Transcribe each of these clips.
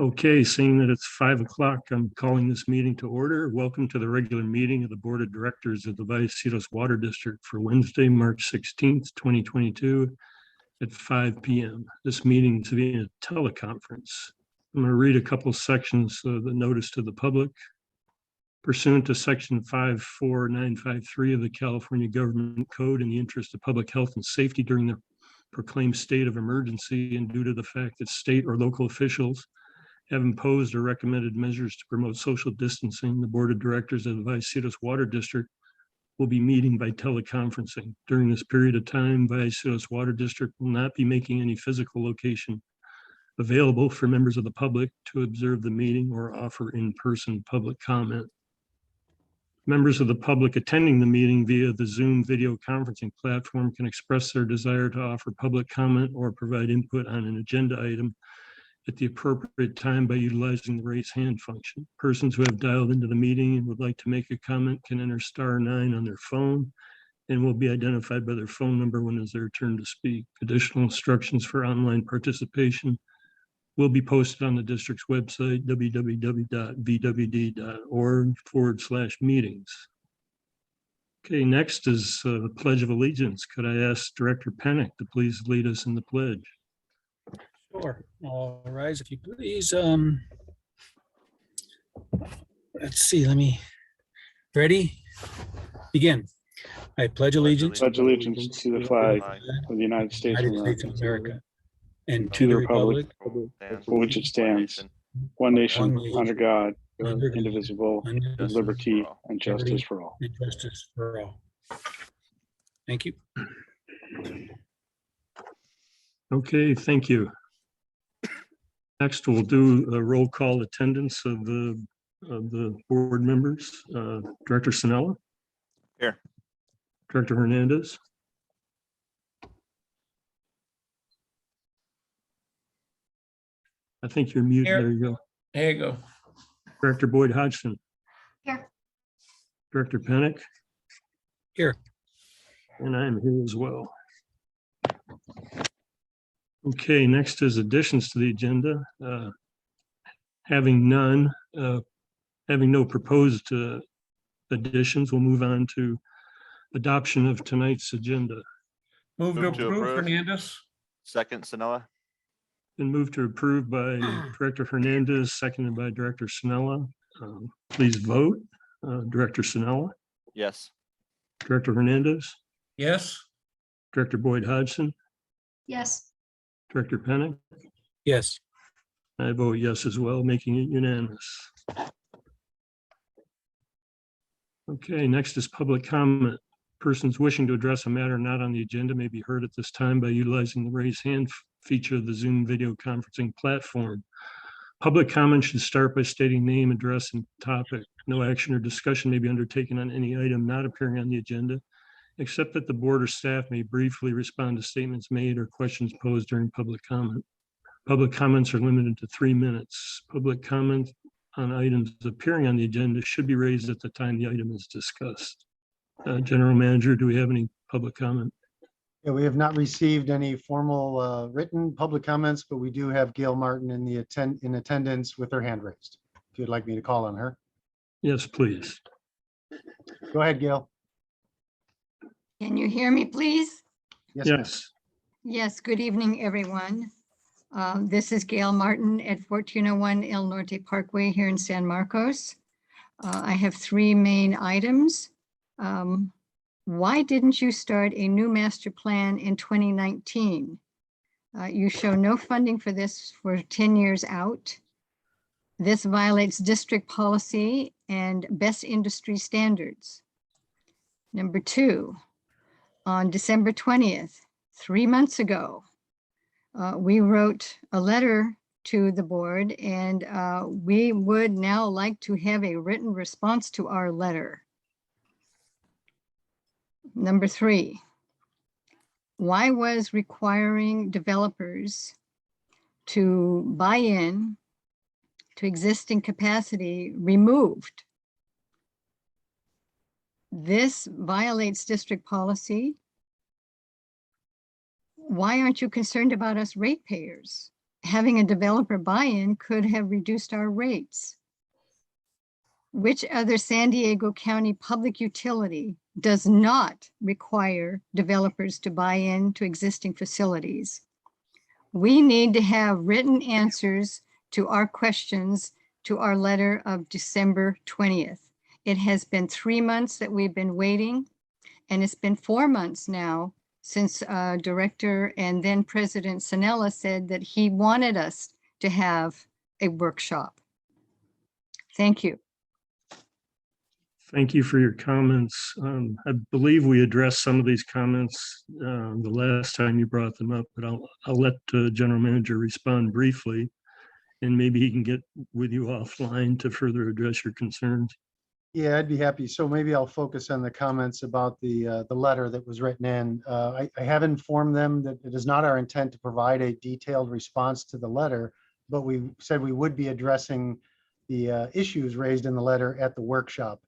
Okay, seeing that it's 5 o'clock, I'm calling this meeting to order. Welcome to the regular meeting of the Board of Directors of the Vallecitos Water District for Wednesday, March 16th, 2022 at 5 p.m. This meeting is via teleconference. I'm going to read a couple sections of the notice to the public. Pursuant to Section 54953 of the California Government Code, in the interest of public health and safety during the proclaimed state of emergency and due to the fact that state or local officials have imposed or recommended measures to promote social distancing, the Board of Directors of the Vallecitos Water District will be meeting by teleconferencing. During this period of time, Vallecitos Water District will not be making any physical location available for members of the public to observe the meeting or offer in-person public comment. Members of the public attending the meeting via the Zoom video conferencing platform can express their desire to offer public comment or provide input on an agenda item at the appropriate time by utilizing the raise hand function. Persons who have dialed into the meeting and would like to make a comment can enter *9 on their phone and will be identified by their phone number when it's their turn to speak. Additional instructions for online participation will be posted on the district's website, www.vwd.org/meetings. Okay, next is the Pledge of Allegiance. Could I ask Director Pennick to please lead us in the pledge? Sure. All rise, if you please. Let's see. Ready? Begin. I pledge allegiance to the flag of the United States of America and to the republic for which it stands, one nation, under God, indivisible, with liberty and justice for all. Thank you. Okay, thank you. Next, we'll do a roll call attendance of the board members. Director Sinella? Here. Director Hernandez? I think you're muted. Here. There you go. There you go. Director Boyd Hodgson? Here. Director Pennick? Here. And I'm here as well. Okay, next is additions to the agenda. Having no proposed additions, we'll move on to adoption of tonight's agenda. Move to Move to approve, approve. Hernandez. Second, Sinella. Been moved to approve by Director Hernandez, seconded by Director Sinella. Please vote. Director Sinella, Yes. Director Hernandez, Yes. Director Boyd Hodgson, Yes. Director Pennick. Yes. I vote yes as well, making it unanimous. Okay, next is public comment. Persons wishing to address a matter not on the agenda may be heard at this time by utilizing the raise hand feature of the Zoom video conferencing platform. Public comment should start by stating name, address, and topic. No action or discussion may be undertaken on any item not appearing on the agenda, except that the board or staff may briefly respond to statements made or questions posed during public comment. Public comments are limited to 3 minutes. Public comment on items appearing on the agenda should be raised at the time the item is discussed. General Manager, do we have any public comment? Yeah, we have not received any formal written public comments, but we do have Gail Martin in attendance with her hand raised. If you'd like me to call on her. Yes, please. Go ahead, Gail. Can you hear me, please? ma'am. Yes. Yes, good evening, everyone. This is Gail Martin at 1401 El Norte Parkway here in San Marcos. I have 3 main items. Why didn't you start a new master plan in 2019? You show no funding for this for 10 years out. This violates district policy and best industry standards. Number 2, on December 20th, 3 months ago, we wrote a letter to the board, and we would now like to have a written response to our letter. Number 3, why was requiring developers to buy in to existing capacity removed? This violates district policy. Why aren't you concerned about us ratepayers having a developer buy-in could have reduced our rates. Which other San Diego County public utility does not require developers to buy in to existing facilities? We need to have written answers to our questions to our letter of December 20th. It has been 3 months that we've been waiting, and it's been 4 months now since Director and then President Sanella said that he wanted us to have a workshop. Thank you. Thank you for your comments. I believe we addressed some of these comments the last time you brought them up, but I'll let the general manager respond briefly, and maybe he can get with you offline to further address your concerns. Yeah, I'd be happy. So maybe I'll focus on the comments about the letter that was written in. I have informed them that it is not our intent to provide a detailed response to the letter, but we said we would be addressing the issues raised in the letter at the workshop.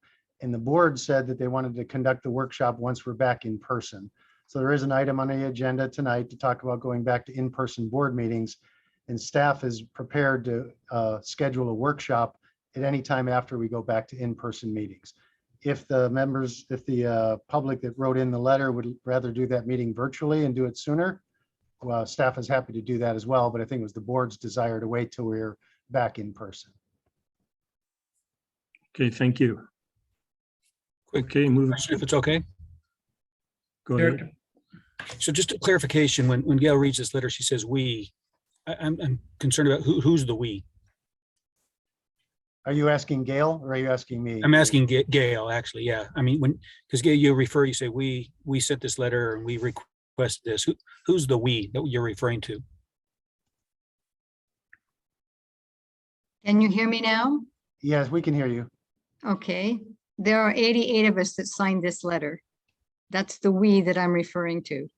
And the board said that they wanted to conduct the workshop once we're back in person. So there is an item on the agenda tonight to talk about going back to in-person board meetings. And staff is prepared to schedule a workshop at any time after we go back to in-person meetings. If the members, if the public that wrote in the letter would rather do that meeting virtually and do it sooner, well, staff is happy to do that as well, but I think it was the board's desire to wait till we're back in person. Okay, thank you. Quick Okay, move. question, if it's okay. Go ahead. So just a clarification, when Gail reads this letter, she says "we." I'm concerned about who's the "we." Are you asking Gail or are you asking me? I'm asking Gail, actually. Yeah, I mean, because Gail, you say we sent this letter and we requested this. Who's the "we" that you're referring to? Can you hear me now? Yes, we can hear you. Okay, there are 88 of us that signed this letter. That's the "we" that I'm referring to.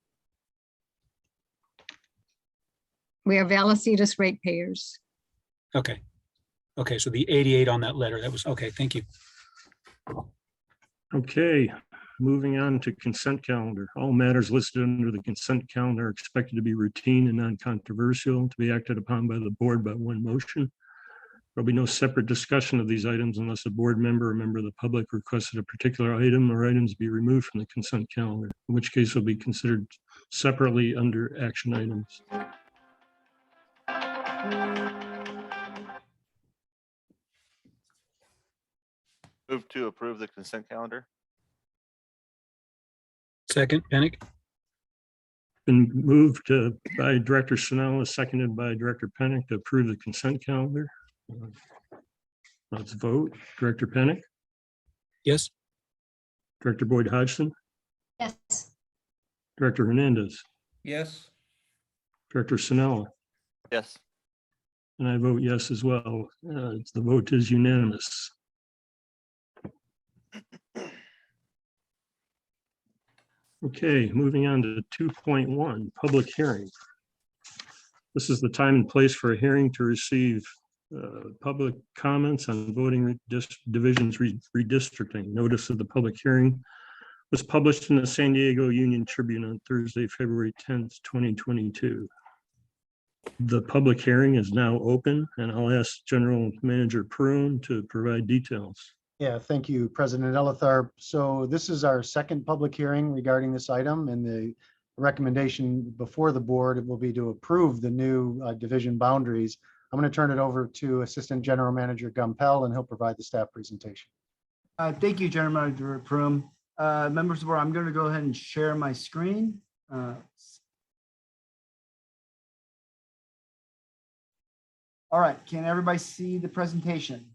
We are Vallecitos ratepayers. Okay. Okay, so the 88 on that letter, that was, okay, thank you. Okay, moving on to consent calendar. All matters listed under the consent calendar are expected to be routine and non-controversial, to be acted upon by the board by one motion. There'll be no separate discussion of these items unless a board member or member of the public requested a particular item or items be removed from the consent calendar, in which case will be considered separately under action items. Move to approve the consent calendar. Second, Panic? Been moved by Director Sanella, seconded by Director Pennick to approve the consent calendar. Let's vote. Director Pennick, Yes? Director Boyd Hodgson, Yes. Director Hernandez, Yes. Director Sanella, Yes. and I vote yes as well. The vote is unanimous. Okay, moving on to 2.1, public hearing. This is the time and place for a hearing to receive public comments on voting divisions redistricting. Notice of the public hearing was published in the San Diego Union Tribune on Thursday, February 10th, 2022. The public hearing is now open, and I'll ask General Manager Perone to provide details. Yeah, thank you, President Elithar. So this is our second public hearing regarding this item, and the recommendation before the board will be to approve the new division boundaries. I'm going to turn it over to Assistant General Manager Gumpel, and he'll provide the staff presentation. Thank you, General Manager Perome. Members of the board, I'm going to go ahead and share my screen. All right, can everybody see the presentation?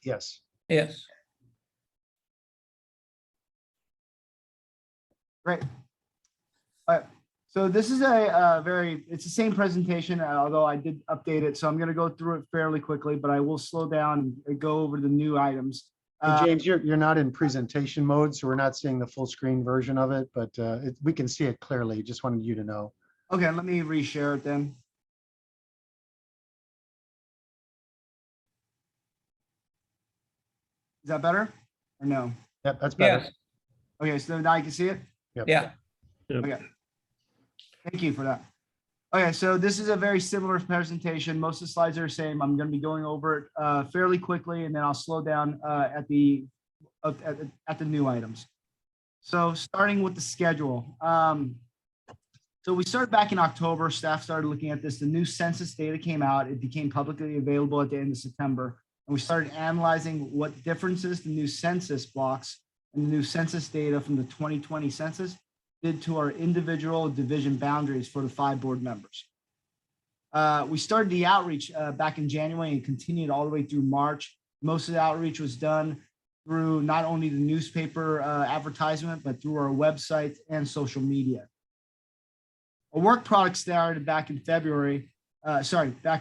Yes. Yes. Great. All right, so this is it's the same presentation, although I did update it. So I'm going to go through it fairly quickly, but I will slow down and go over the new items. Hey, James, you're not in presentation mode, so we're not seeing the full screen version of it, but we can see it clearly. Just wanted you to know. Okay, let me reshare it then. Is that better or no? Yep, that's better. Yes. Okay, so now you can see it? Yeah. Okay. Thank you for that. Okay, so this is a very similar presentation. Most of the slides are the same. I'm going to be going over it fairly quickly, and then I'll slow down at the new items. So starting with the schedule. So we started back in October. Staff started looking at this. The new census data came out. It became publicly available at the end of September. And we started analyzing what differences the new census blocks and the new census data from the 2020 census did to our individual division boundaries for the 5 board members. We started the outreach back in January and continued all the way through March. Most of the outreach was done through not only the newspaper advertisement, but through our website and social media. A work product started back in back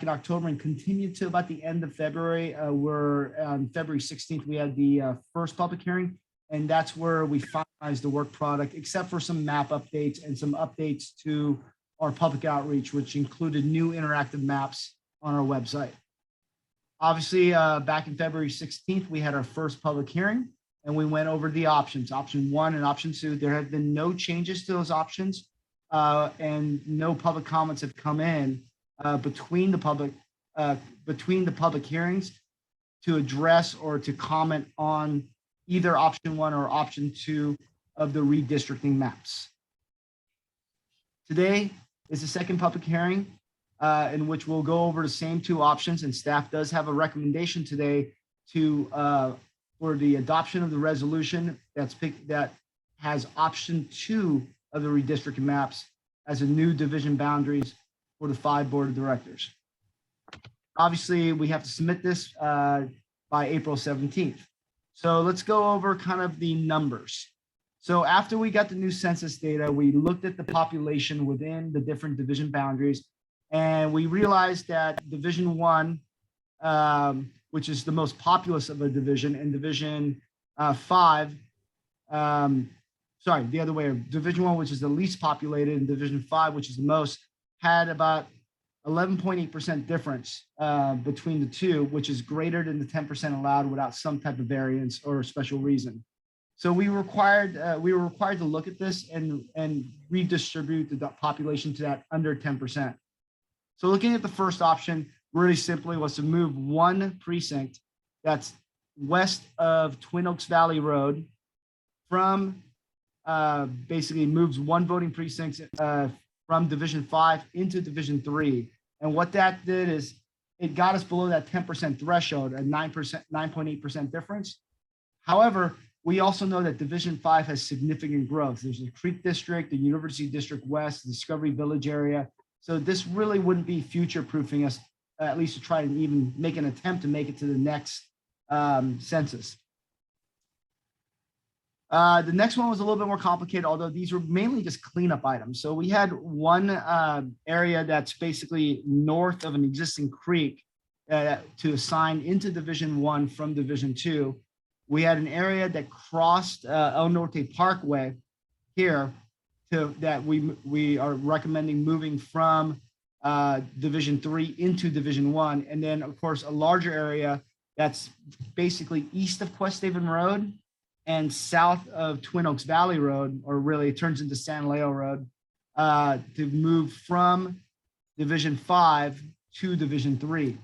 in October and continued to about the end of February. Where on February 16th, we had the first public hearing, and that's where we finalized the work product, except for some map updates and some updates to our public outreach, which included new interactive maps on our website. Obviously, back in February 16th, we had our first public hearing, and we went over the options, option 1 and option 2. There have been no changes to those options, and no public comments have come in between the public hearings to address or to comment on either option 1 or option 2 of the redistricting maps. Today is the second public hearing in which we'll go over the same 2 options, and staff does have a recommendation today to for the adoption of the resolution that has option 2 of the redistricting maps as a new division boundaries for the 5 board of directors. Obviously, we have to submit this by April 17th. So let's go over kind of the numbers. So after we got the new census data, we looked at the population within the different division boundaries, and we realized that Division 1, which is the most populous of a division, and Division 5, sorry, the other way, Division 1, which is the least populated, and Division 5, which is the most, had about 11.8% difference between the 2, which is greater than the 10% allowed without some type of variance or special reason. So we were required to look at this and redistribute the population to that under 10%. So looking at the first option really simply was to move 1 precinct that's west of Twin Oaks Valley Road from basically moves 1 voting precinct from Division 5 into Division 3. And what that did is it got us below that 10% threshold, a 9.8% difference. However, we also know that Division 5 has significant growth. There's the Creek District, the University District West, the Discovery Village area. So this really wouldn't be future-proofing us, at least to try and even make an attempt to make it to the next census. The next one was a little bit more complicated, although these were mainly just cleanup items. So we had one area that's basically north of an existing creek to assign into Division 1 from Division 2. We had an area that crossed El Norte Parkway here that we are recommending moving from Division 3 into Division 1. And then, of course, a larger area that's basically east of Quest Haven Road and south of Twin Oaks Valley Road, or really it turns into San Leo Road, to move from Division 5 to Division 3.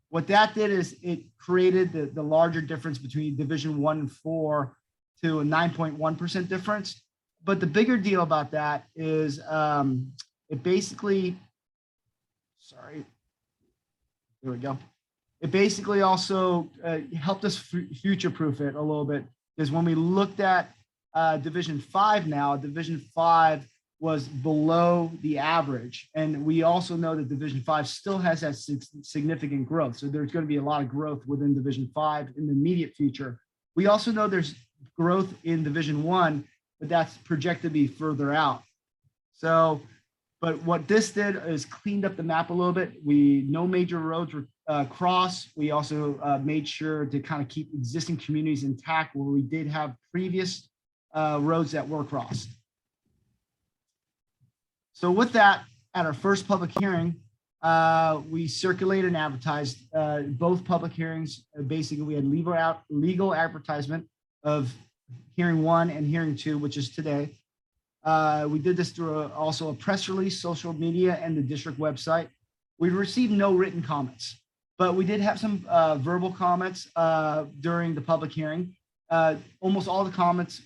What that did is it created the larger difference between Division 1 and 4 to a 9.1% difference. But the bigger deal about that is it basically, sorry, there we go. It basically also helped us future-proof it a little bit, because when we looked at Division 5 now, Division 5 was below the average. And we also know that Division 5 still has that significant growth. So there's going to be a lot of growth within Division 5 in the immediate future. We also know there's growth in Division 1, but that's projected to be further out. So, but what this did is cleaned up the map a little bit. No major roads were crossed. We also made sure to kind of keep existing communities intact where we did have previous roads that were crossed. So with that, at our first public hearing, we circulated and advertised both public hearings. Basically, we had legal advertisement of hearing 1 and hearing 2, which is today. We did this through also a press release, social media, and the district website. We received no written comments, but we did have some verbal comments during the public hearing. Almost all the comments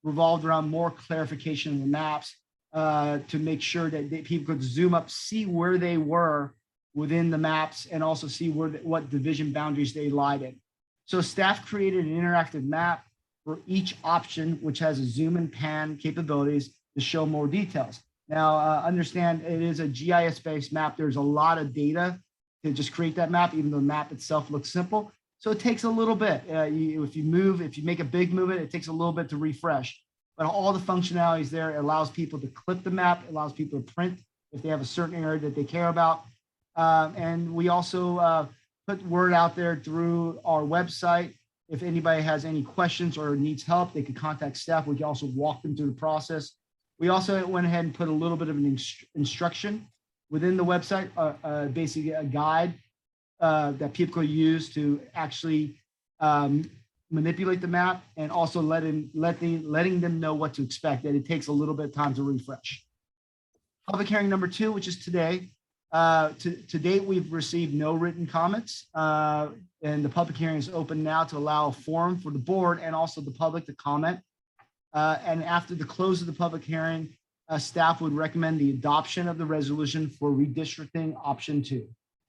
revolved around more clarification of the maps to make sure that people could zoom up, see where they were within the maps, and also see what division boundaries they lied in. So staff created an interactive map for each option, which has a zoom and pan capabilities to show more details. Now, understand it is a GIS-based map. There's a lot of data to just create that map, even though the map itself looks simple. So it takes a little bit. If you make a big movement, it takes a little bit to refresh. But all the functionality is there. It allows people to clip the map. It allows people to print if they have a certain area that they care about. And we also put word out there through our website. If anybody has any questions or needs help, they could contact staff. We can also walk them through the process. We also went ahead and put a little bit of an instruction within the website, basically a guide that people could use to actually manipulate the map, and also letting them know what to expect, that it takes a little bit of time to refresh. Public hearing number 2, which is today. To date, we've received no written comments, and the public hearing is open now to allow a forum for the board and also the public to comment. And after the close of the public hearing, staff would recommend the adoption of the resolution for redistricting option 2.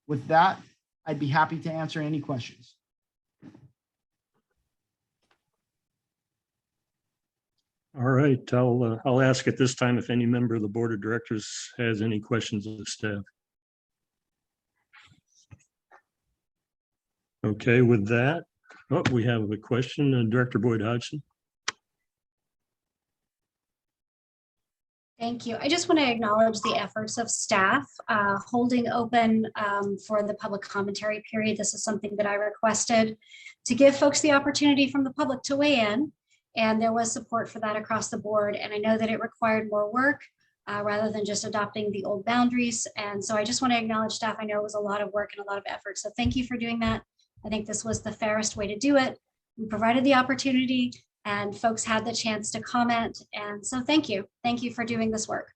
With that, I'd be happy to answer any questions. All right, I'll ask at this time if any member of the board of directors has any questions of the staff. Okay, with that, we have a question, Director Boyd Hodgson. Thank you. I just want to acknowledge the efforts of staff holding open for the public commentary period. This is something that I requested to give folks the opportunity from the public to weigh in, and there was support for that across the board. And I know that it required more work rather than just adopting the old boundaries. And so I just want to acknowledge staff. I know it was a lot of work and a lot of effort. So thank you for doing that. I think this was the fairest way to do it. We provided the opportunity, and folks had the chance to comment. And so thank you. Thank you for doing this work.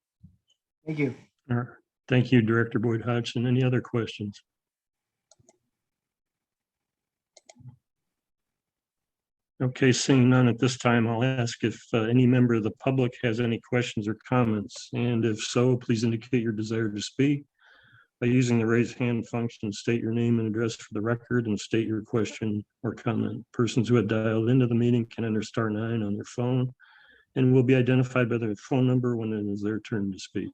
Thank you. All right. Thank you, Director Boyd Hodgson. Any other questions? Okay, seeing none at this time, I'll ask if any member of the public has any questions or comments. And if so, please indicate your desire to speak by using the raise hand function. State your name and address for the record and state your question or comment. Persons who have dialed into the meeting can enter *9 on their phone and will be identified by their phone number when it is their turn to speak.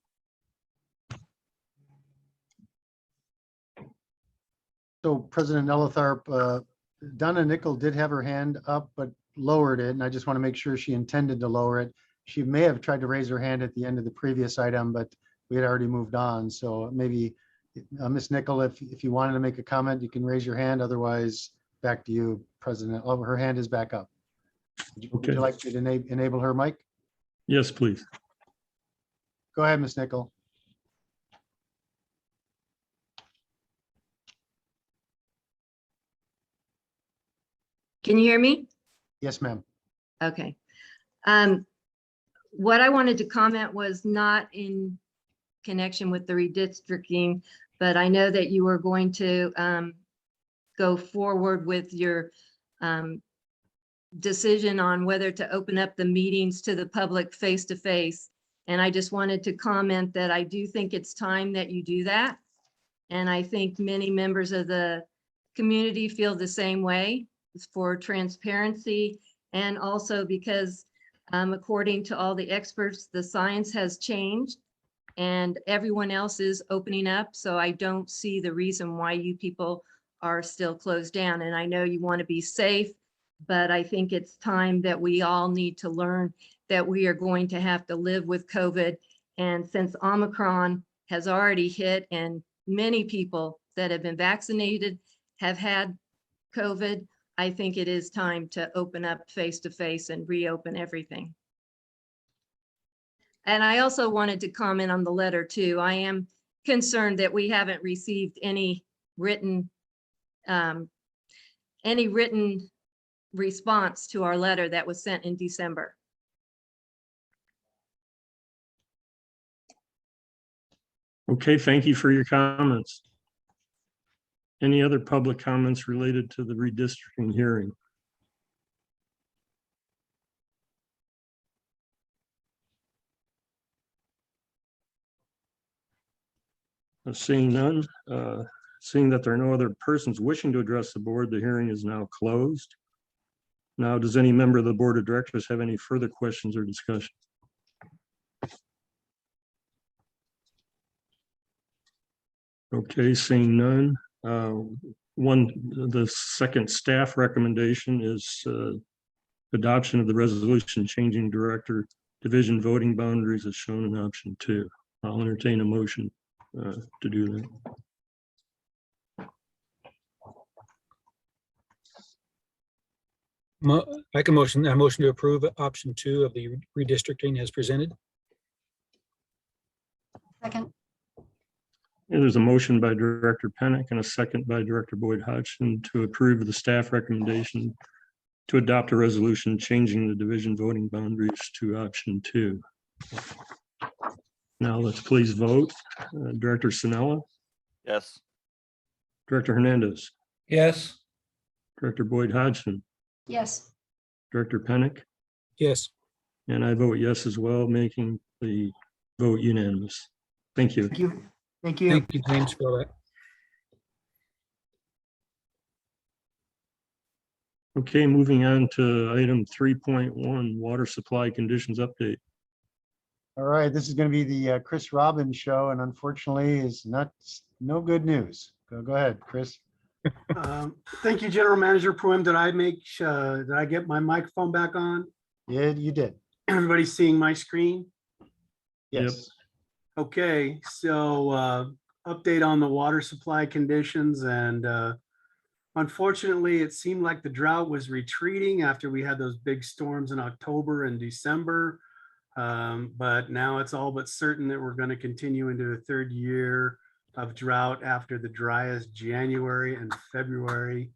So President Elletharp, Donna Nickel did have her hand up, but lowered it. And I just want to make sure she intended to lower it. She may have tried to raise her hand at the end of the previous item, but we had already moved on. So maybe Ms. Nickel, if you wanted to make a comment, you can raise your hand. Otherwise, back to you, President. Oh, her hand is back up. Would you like me to enable her mic? Yes, please. Go ahead, Ms. Nickel. Can you hear me? Yes, ma'am. Okay. What I wanted to comment was not in connection with the redistricting, but I know that you were going to go forward with your decision on whether to open up the meetings to the public face-to-face. And I just wanted to comment that I do think it's time that you do that. And I think many members of the community feel the same way. It's for transparency, and also because according to all the experts, the science has changed and everyone else is opening up. So I don't see the reason why you people are still closed down. And I know you want to be safe, but I think it's time that we all need to learn that we are going to have to live with COVID. And since Omicron has already hit and many people that have been vaccinated have had COVID, I think it is time to open up face-to-face and reopen everything. And I also wanted to comment on the letter too. I am concerned that we haven't received any written response to our letter that was sent in December. Okay, thank you for your comments. Any other public comments related to the redistricting hearing? Seeing none, seeing that there are no other persons wishing to address the board, the hearing is now closed. Now, does any member of the board of directors have any further questions or discussion? Okay, seeing none. The second staff recommendation is adoption of the resolution changing director division voting boundaries as shown in option 2. I'll entertain a motion to do that. I can motion to approve option 2 of the redistricting as presented. Second. There's a motion by Director Pennick and a second by Director Boyd Hodgson to approve the staff recommendation to adopt a resolution changing the division voting boundaries to option 2. Now let's please vote. Director Sinella, Yes. Director Hernandez, Yes. Director Boyd Hodgson, Yes. Director Pennick, Yes. and I vote yes as well, making the vote unanimous. Thank you. Thank you. Thank you. Thank you, James, for all that. Okay, moving on to item 3.1, water supply conditions update. All right, this is going to be the Chris Robbins show, and unfortunately is no good news. Go ahead, Chris. Thank you, General Manager Puim. Did I get my microphone back on? Yeah, you did. Everybody seeing my screen? Yes. Okay, so update on the water supply conditions, and unfortunately, it seemed like the drought was retreating after we had those big storms in October and December. But now it's all but certain that we're going to continue into a third year of drought after the driest January and February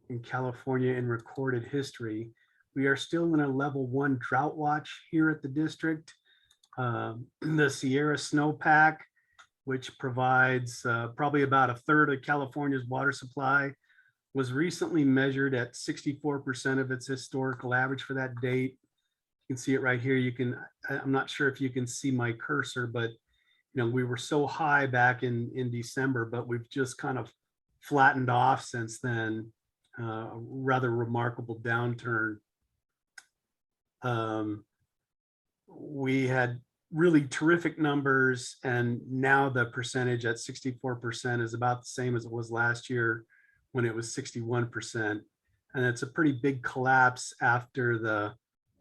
in California in recorded history. We are still in a level 1 drought watch here at the district. The Sierra Snowpack, which provides probably about a third of California's water supply, was recently measured at 64% of its historical average for that date. You can see it right here. I'm not sure if you can see my cursor, but we were so high back in December, but we've just kind of flattened off since then. A rather remarkable downturn. We had really terrific numbers, and now the percentage at 64% is about the same as it was last year when it was 61%. And it's a pretty big collapse after the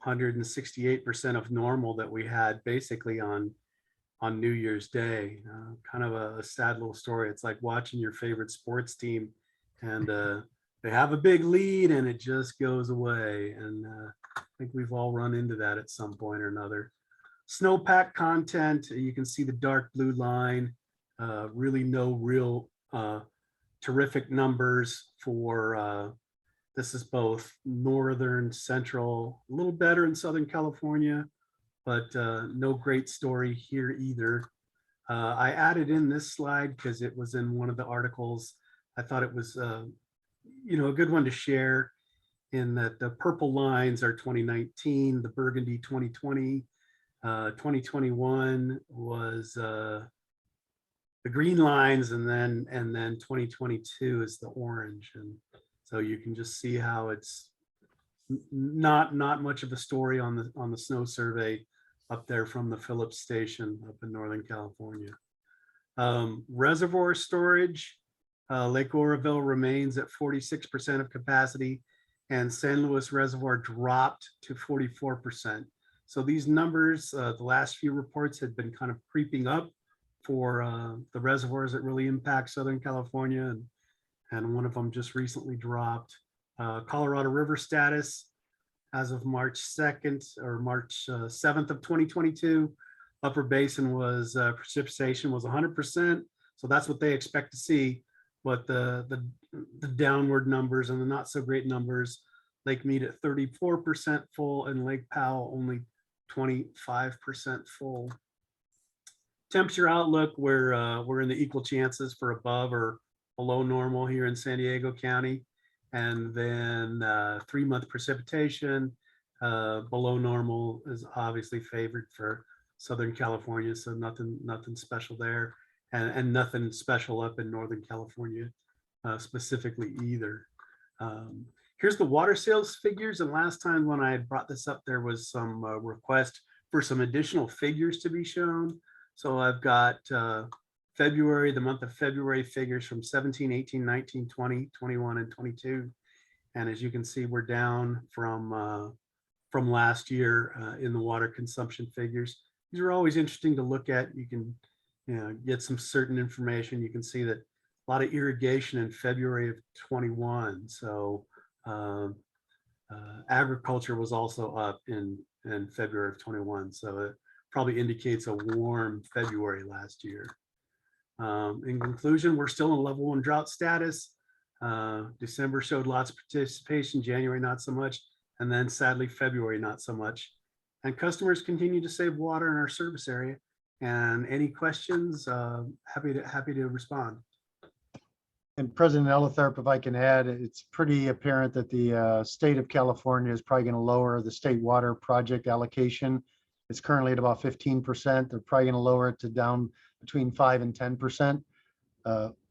168% of normal that we had basically on New Year's Day. Kind of a sad little story. It's like watching your favorite sports team and they have a big lead and it just goes away. And I think we've all run into that at some point or another. Snowpack content, you can see the dark blue line, really no real terrific numbers for, this is both northern, central, a little better in Southern California, but no great story here either. I added in this slide because it was in one of the articles. I thought it was a good one to share, in that the purple lines are 2019, the burgundy 2020, 2021 was the green lines, and then 2022 is the orange. And so you can just see how it's not much of a story on the snow survey up there from the Phillips station up in Northern California. Reservoir storage, Lake Oroville remains at 46% of capacity, and San Luis Reservoir dropped to 44%. So these numbers, the last few reports had been kind of creeping up for the reservoirs that really impact Southern California, and one of them just recently dropped. Colorado River status as of March 2nd or March 7th of 2022, Upper Basin was precipitation was 100%. So that's what they expect to see. But the downward numbers and the not so great numbers, Lake Mead at 34% full and Lake Powell only 25% full. temperature outlook, we're in the equal chances for above or below normal here in San Diego County. And then 3-month precipitation below normal is obviously favored for Southern California. So nothing special there, and nothing special up in Northern California specifically either. Here's the water sales figures. And last time when I brought this up, there was some request for some additional figures to be shown. So I've got February, the month of February figures from 17, 18, 19, 20, 21, and 22. And as you can see, we're down from last year in the water consumption figures. These are always interesting to look at. You can get some certain information. You can see that a lot of irrigation in February of 21. So agriculture was also up in February of 21. So it probably indicates a warm February last year. In conclusion, we're still in level 1 drought status. December showed lots of participation, January not so much, and then sadly February not so much. And customers continue to save water in our service area. And any questions, happy to respond. And President Elitharp, if I can add, it's pretty apparent that the state of California is probably going to lower the state water project allocation. It's currently at about 15%. They're probably going to lower it to down between 5 and 10%.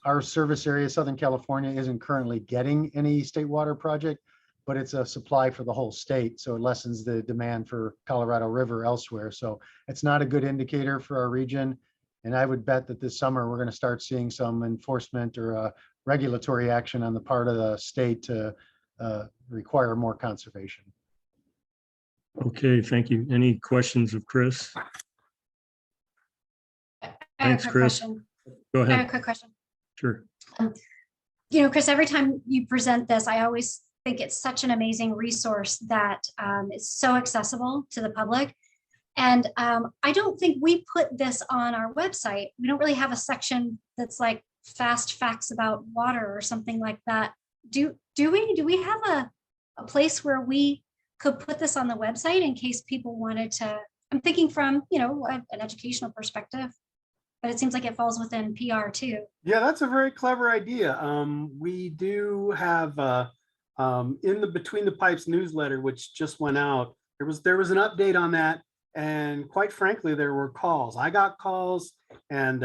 Our service area, Southern California, isn't currently getting any state water project, but it's a supply for the whole state. So it lessens the demand for Colorado River elsewhere. So it's not a good indicator for our region. And I would bet that this summer, we're going to start seeing some enforcement or regulatory action on the part of the state to require more conservation. Okay, thank you. Any questions of Chris? I have Thanks, a quick Chris. question. Go I have a ahead. quick question. Sure. Chris, every time you present this, I always think it's such an amazing resource that is so accessible to the public. And I don't think we put this on our website. We don't really have a section that's like fast facts about water or something like that. Do we have a place where we could put this on the website in case people wanted to? I'm thinking from, an educational perspective, but it seems like it falls within PR too. Yeah, that's a very clever idea. We do have in the Between the Pipes newsletter, which just went out, there was an update on that. And quite frankly, there were calls. I got calls, and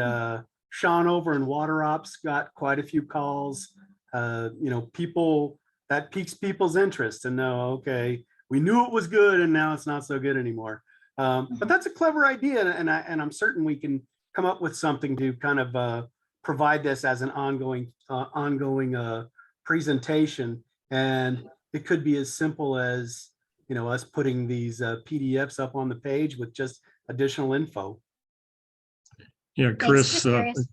Sean over in Water Ops got quite a few calls. People, that piques people's interest and know, okay, we knew it was good and now it's not so good anymore. But that's a clever idea, and I'm certain we can come up with something to kind of provide this as an ongoing presentation. And it could be as simple as us putting these PDFs up on the page with just additional info. Yeah, Thanks, Chris, just curious.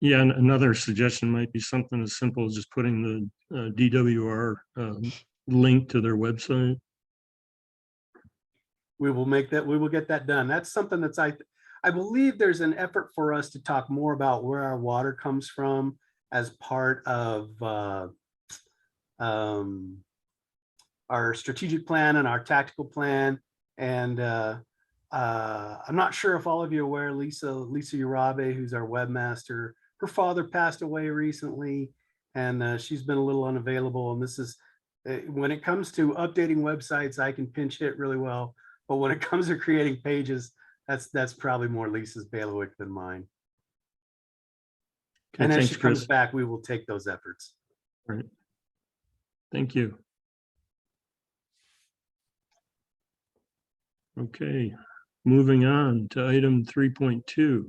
yeah, and another suggestion might be something as simple as just putting the DWR link to their website. We will get that done. That's something that's, I believe there's an effort for us to talk more about where our water comes from as part of our strategic plan and our tactical plan. And I'm not sure if all of you are aware, Lisa Urabe, who's our webmaster, her father passed away recently, and she's been a little unavailable. And this is, when it comes to updating websites, I can pinch hit really well. But when it comes to creating pages, that's probably more Lisa's bailiwick than mine. Okay, And as thanks, she comes Chris. back, we will take those efforts. All right. Thank you. Okay, moving on to item 3.2.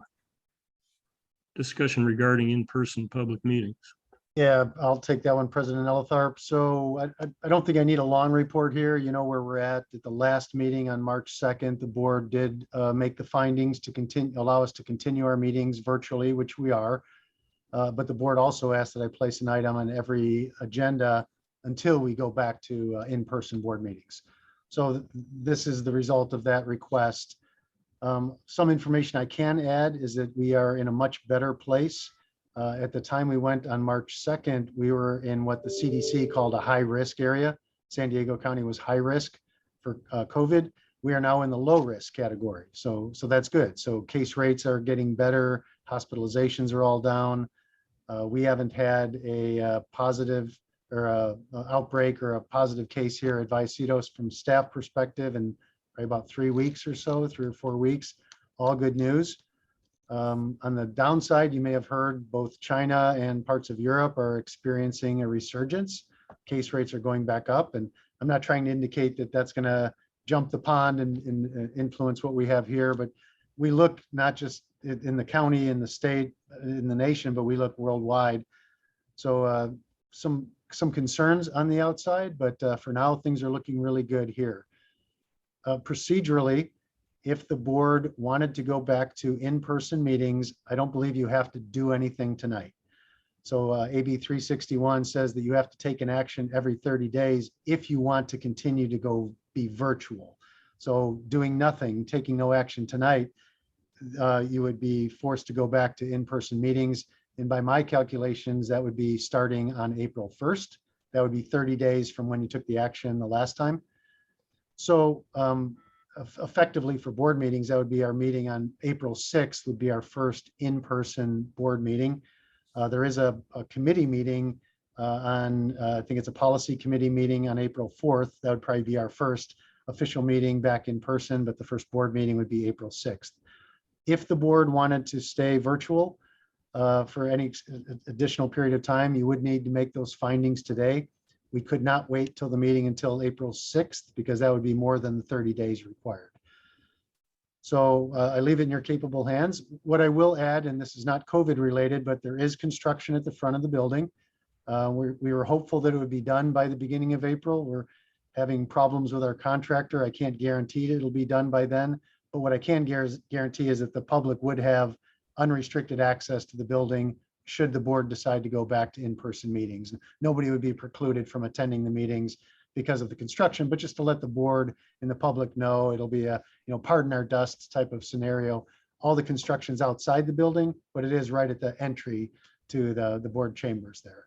Discussion regarding in-person public meetings. Yeah, I'll take that one, President Elitharp. So I don't think I need a long report here. You know where we're at the last meeting on March 2nd. The board did make the findings to allow us to continue our meetings virtually, which we are. But the board also asked that I place an item on every agenda until we go back to in-person board meetings. So this is the result of that request. Some information I can add is that we are in a much better place. At the time we went on March 2nd, we were in what the CDC called a high risk area. San Diego County was high risk for COVID. we are now in the low risk category. So that's good. So case rates are getting better. Hospitalizations are all down. We haven't had a positive or a outbreak or a positive case here at Vallecitos from staff perspective in probably about 3 weeks or so, 3 or 4 weeks. All good news. On the downside, you may have heard both China and parts of Europe are experiencing a resurgence. Case rates are going back up, and I'm not trying to indicate that that's going to jump the pond and influence what we have here, but we look not just in the county, in the state, in the nation, but we look worldwide. So some concerns on the outside, but for now, things are looking really good here. Procedurally, if the board wanted to go back to in-person meetings, I don't believe you have to do anything tonight. So AB 361 says that you have to take an action every 30 days if you want to continue to go be virtual. So doing nothing, taking no action tonight, you would be forced to go back to in-person meetings. And by my calculations, that would be starting on April 1st. That would be 30 days from when you took the action the last time. So effectively for board meetings, that would be our meeting on April 6th would be our first in-person board meeting. There is a committee meeting on, I think it's a policy committee meeting on April 4th. That would probably be our first official meeting back in person, but the first board meeting would be April 6th. If the board wanted to stay virtual for any additional period of time, you would need to make those findings today. We could not wait till the meeting until April 6th because that would be more than the 30 days required. So I leave it in your capable hands. What I will add, and this is not COVID related, but there is construction at the front of the building. We were hopeful that it would be done by the beginning of April. We're having problems with our contractor. I can't guarantee it'll be done by then, but what I can guarantee is that the public would have unrestricted access to the building should the board decide to go back to in-person meetings. Nobody would be precluded from attending the meetings because of the construction, but just to let the board and the public know, it'll be a, pardon our dust type of scenario. All the construction's outside the building, but it is right at the entry to the board chambers there.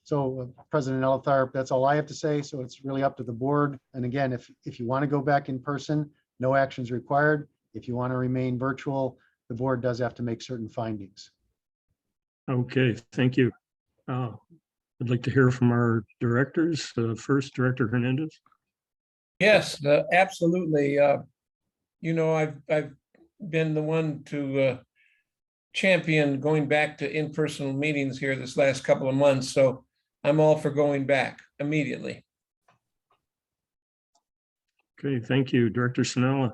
So President Eltharp, that's all I have to say. So it's really up to the board. And again, if you want to go back in person, no actions required. If you want to remain virtual, the board does have to make certain findings. Okay, thank you. I'd like to hear from our directors. First, Director Hernandez. Yes, absolutely. I've been the one to champion going back to in-person meetings here this last couple of months, so I'm all for going back immediately. Okay, thank you. Director Sinella.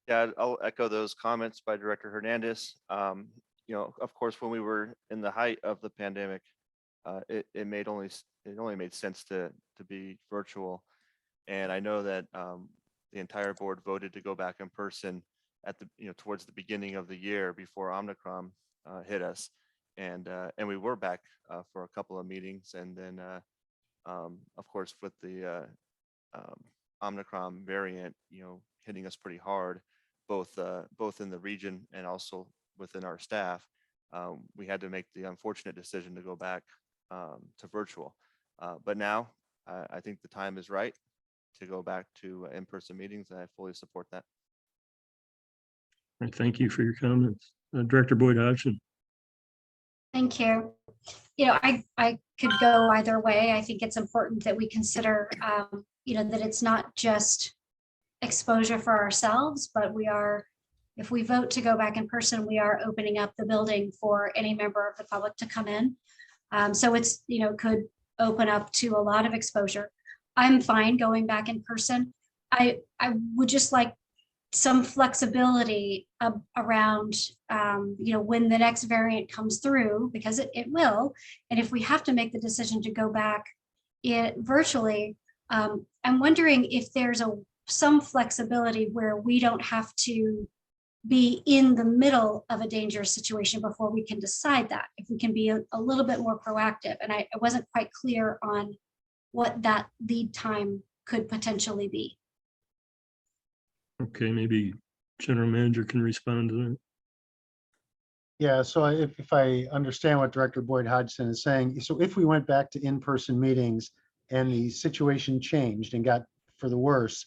Yeah, I'll echo those comments by Director Hernandez. Of course, when we were in the height of the pandemic, it only made sense to be virtual. And I know that the entire board voted to go back in person at the towards the beginning of the year before Omicron hit us, and we were back for a couple of meetings, and then of course with the Omicron variant hitting us pretty hard, both in the region and also within our staff, we had to make the unfortunate decision to go back to virtual. But now I think the time is right to go back to in-person meetings, and I fully support that. All right, thank you for your comments. Director Boyd Hodgson. Thank you. I could go either way. I think it's important that we consider, that it's not just exposure for ourselves, but if we vote to go back in person, we are opening up the building for any member of the public to come in. So it's, could open up to a lot of exposure. I'm fine going back in person. I would just like some flexibility around, when the next variant comes through, because it will. And if we have to make the decision to go back virtually, I'm wondering if there's some flexibility where we don't have to be in the middle of a dangerous situation before we can decide that, if we can be a little bit more proactive. And I wasn't quite clear on what that lead time could potentially be. Okay, maybe General Manager can respond to that. Yeah, so if I understand what Director Boyd Hodgson is saying, so if we went back to in-person meetings and the situation changed and got for the worse,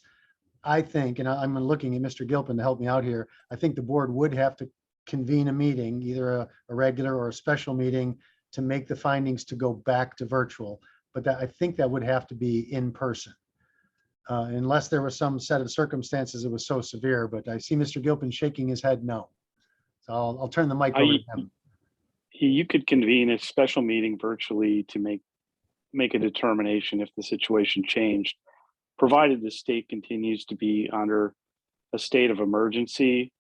I think, and I'm looking at Mr. Gilpin to help me out here, I think the board would have to convene a meeting, either a regular or a special meeting, to make the findings to go back to virtual. But I think that would have to be in person. Unless there was some set of circumstances that was so severe, but I see Mr. Gilpin shaking his head no. So I'll turn the mic over to him. You could convene a special meeting virtually to make a determination if the situation changed, provided the state continues to be under a state of emergency,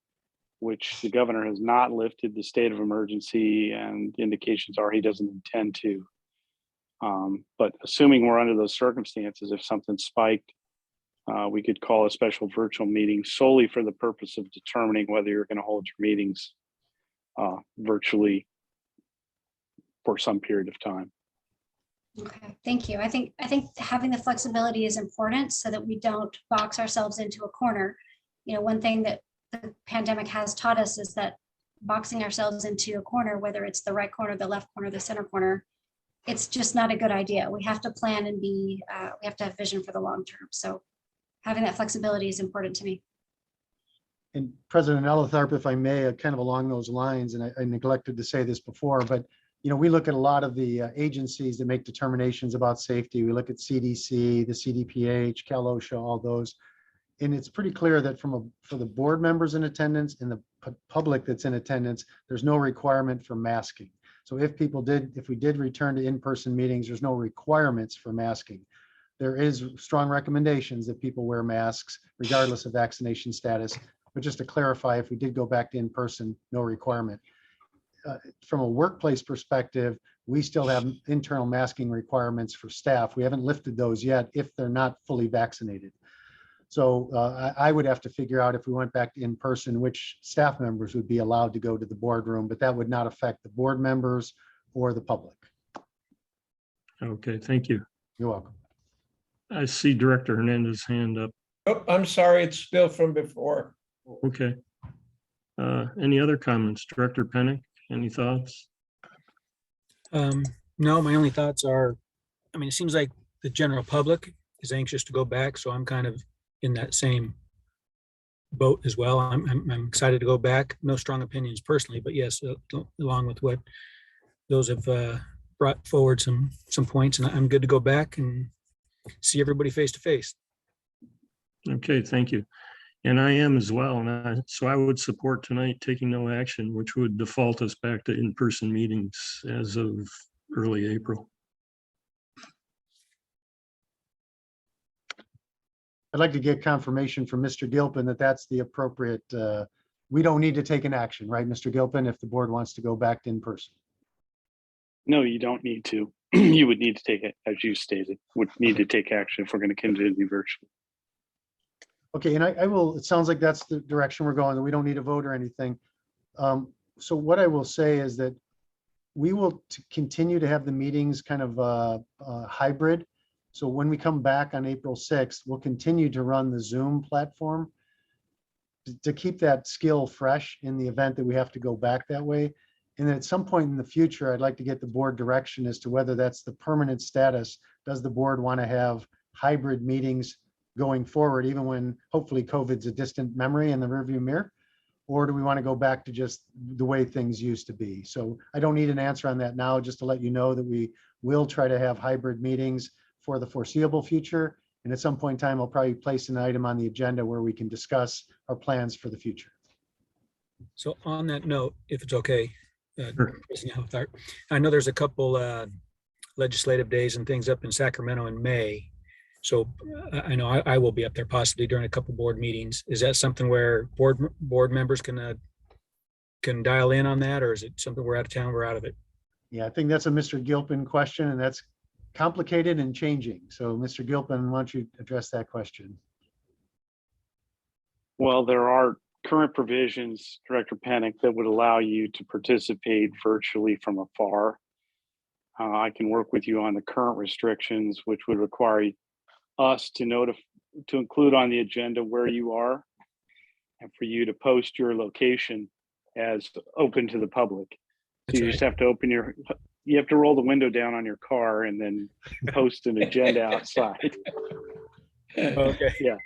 which the governor has not lifted the state of emergency, and indications are he doesn't intend to. But assuming we're under those circumstances, if something spiked, we could call a special virtual meeting solely for the purpose of determining whether you're going to hold your meetings virtually for some period of time. Okay, thank you. I think having the flexibility is important so that we don't box ourselves into a corner. You know, one thing that the pandemic has taught us is that boxing ourselves into a corner, whether it's the right corner, the left corner, the center corner, it's just not a good idea. We have to plan and we have to have vision for the long term. So having that flexibility is important to me. And President Elitharp, if I may, kind of along those lines, and I neglected to say this before, but we look at a lot of the agencies that make determinations about safety. We look at CDC, the CDPH, Cal OSHA, all those. And it's pretty clear that for the board members in attendance and the public that's in attendance, there's no requirement for masking. So if we did return to in-person meetings, there's no requirements for masking. There is strong recommendations that people wear masks regardless of vaccination status. But just to clarify, if we did go back to in-person, no requirement. From a workplace perspective, we still have internal masking requirements for staff. We haven't lifted those yet if they're not fully vaccinated. So I would have to figure out if we went back to in-person, which staff members would be allowed to go to the boardroom, but that would not affect the board members or the public. Okay, thank you. You're welcome. I see Director Hernandez's hand up. Oh, I'm sorry, it's still from before. Okay. Any other comments? Director Pennick, any thoughts? No, my only thoughts are, I mean, it seems like the general public is anxious to go back, so I'm kind of in that same boat as well. I'm excited to go back. No strong opinions personally, but yes, along with what those have brought forward some points, and I'm good to go back and see everybody face to face. Okay, thank you. And I am as well. And so I would support tonight taking no action, which would default us back to in-person meetings as of early April. I'd like to get confirmation from Mr. Gilpin that that's the appropriate, we don't need to take an action, right, Mr. Gilpin, if the board wants to go back to in-person? No, you don't need to. You would need to take it, as you stated, would need to take action if we're going to continue virtually. Okay, and I will, it sounds like that's the direction we're going, that we don't need a vote or anything. So what I will say is that we will continue to have the meetings kind of hybrid. So when we come back on April 6th, we'll continue to run the Zoom platform to keep that skill fresh in the event that we have to go back that way. And at some point in the future, I'd like to get the board direction as to whether that's the permanent status. Does the board want to have hybrid meetings going forward, even when hopefully COVID's a distant memory in the rearview mirror? Or do we want to go back to just the way things used to be? So I don't need an answer on that now, just to let you know that we will try to have hybrid meetings for the foreseeable future. And at some point in time, I'll probably place an item on the agenda where we can discuss our plans for the future. So on that note, if it's okay, Sure. I know there's a couple legislative days and things up in Sacramento in May. So I know I will be up there possibly during a couple board meetings. Is that something where board members can dial in on that, or is it something we're out of town, we're out of it? Yeah, I think that's a Mr. Gilpin question, and that's complicated and changing. So Mr. Gilpin, why don't you address that question? Well, there are current provisions, Director Pennick, that would allow you to participate virtually from afar. I can work with you on the current restrictions, which would require us to include on the agenda where you are and for you to post your location as open to the public. So you just have to you have to roll the window down on your car and then post an agenda outside. Okay. Yeah.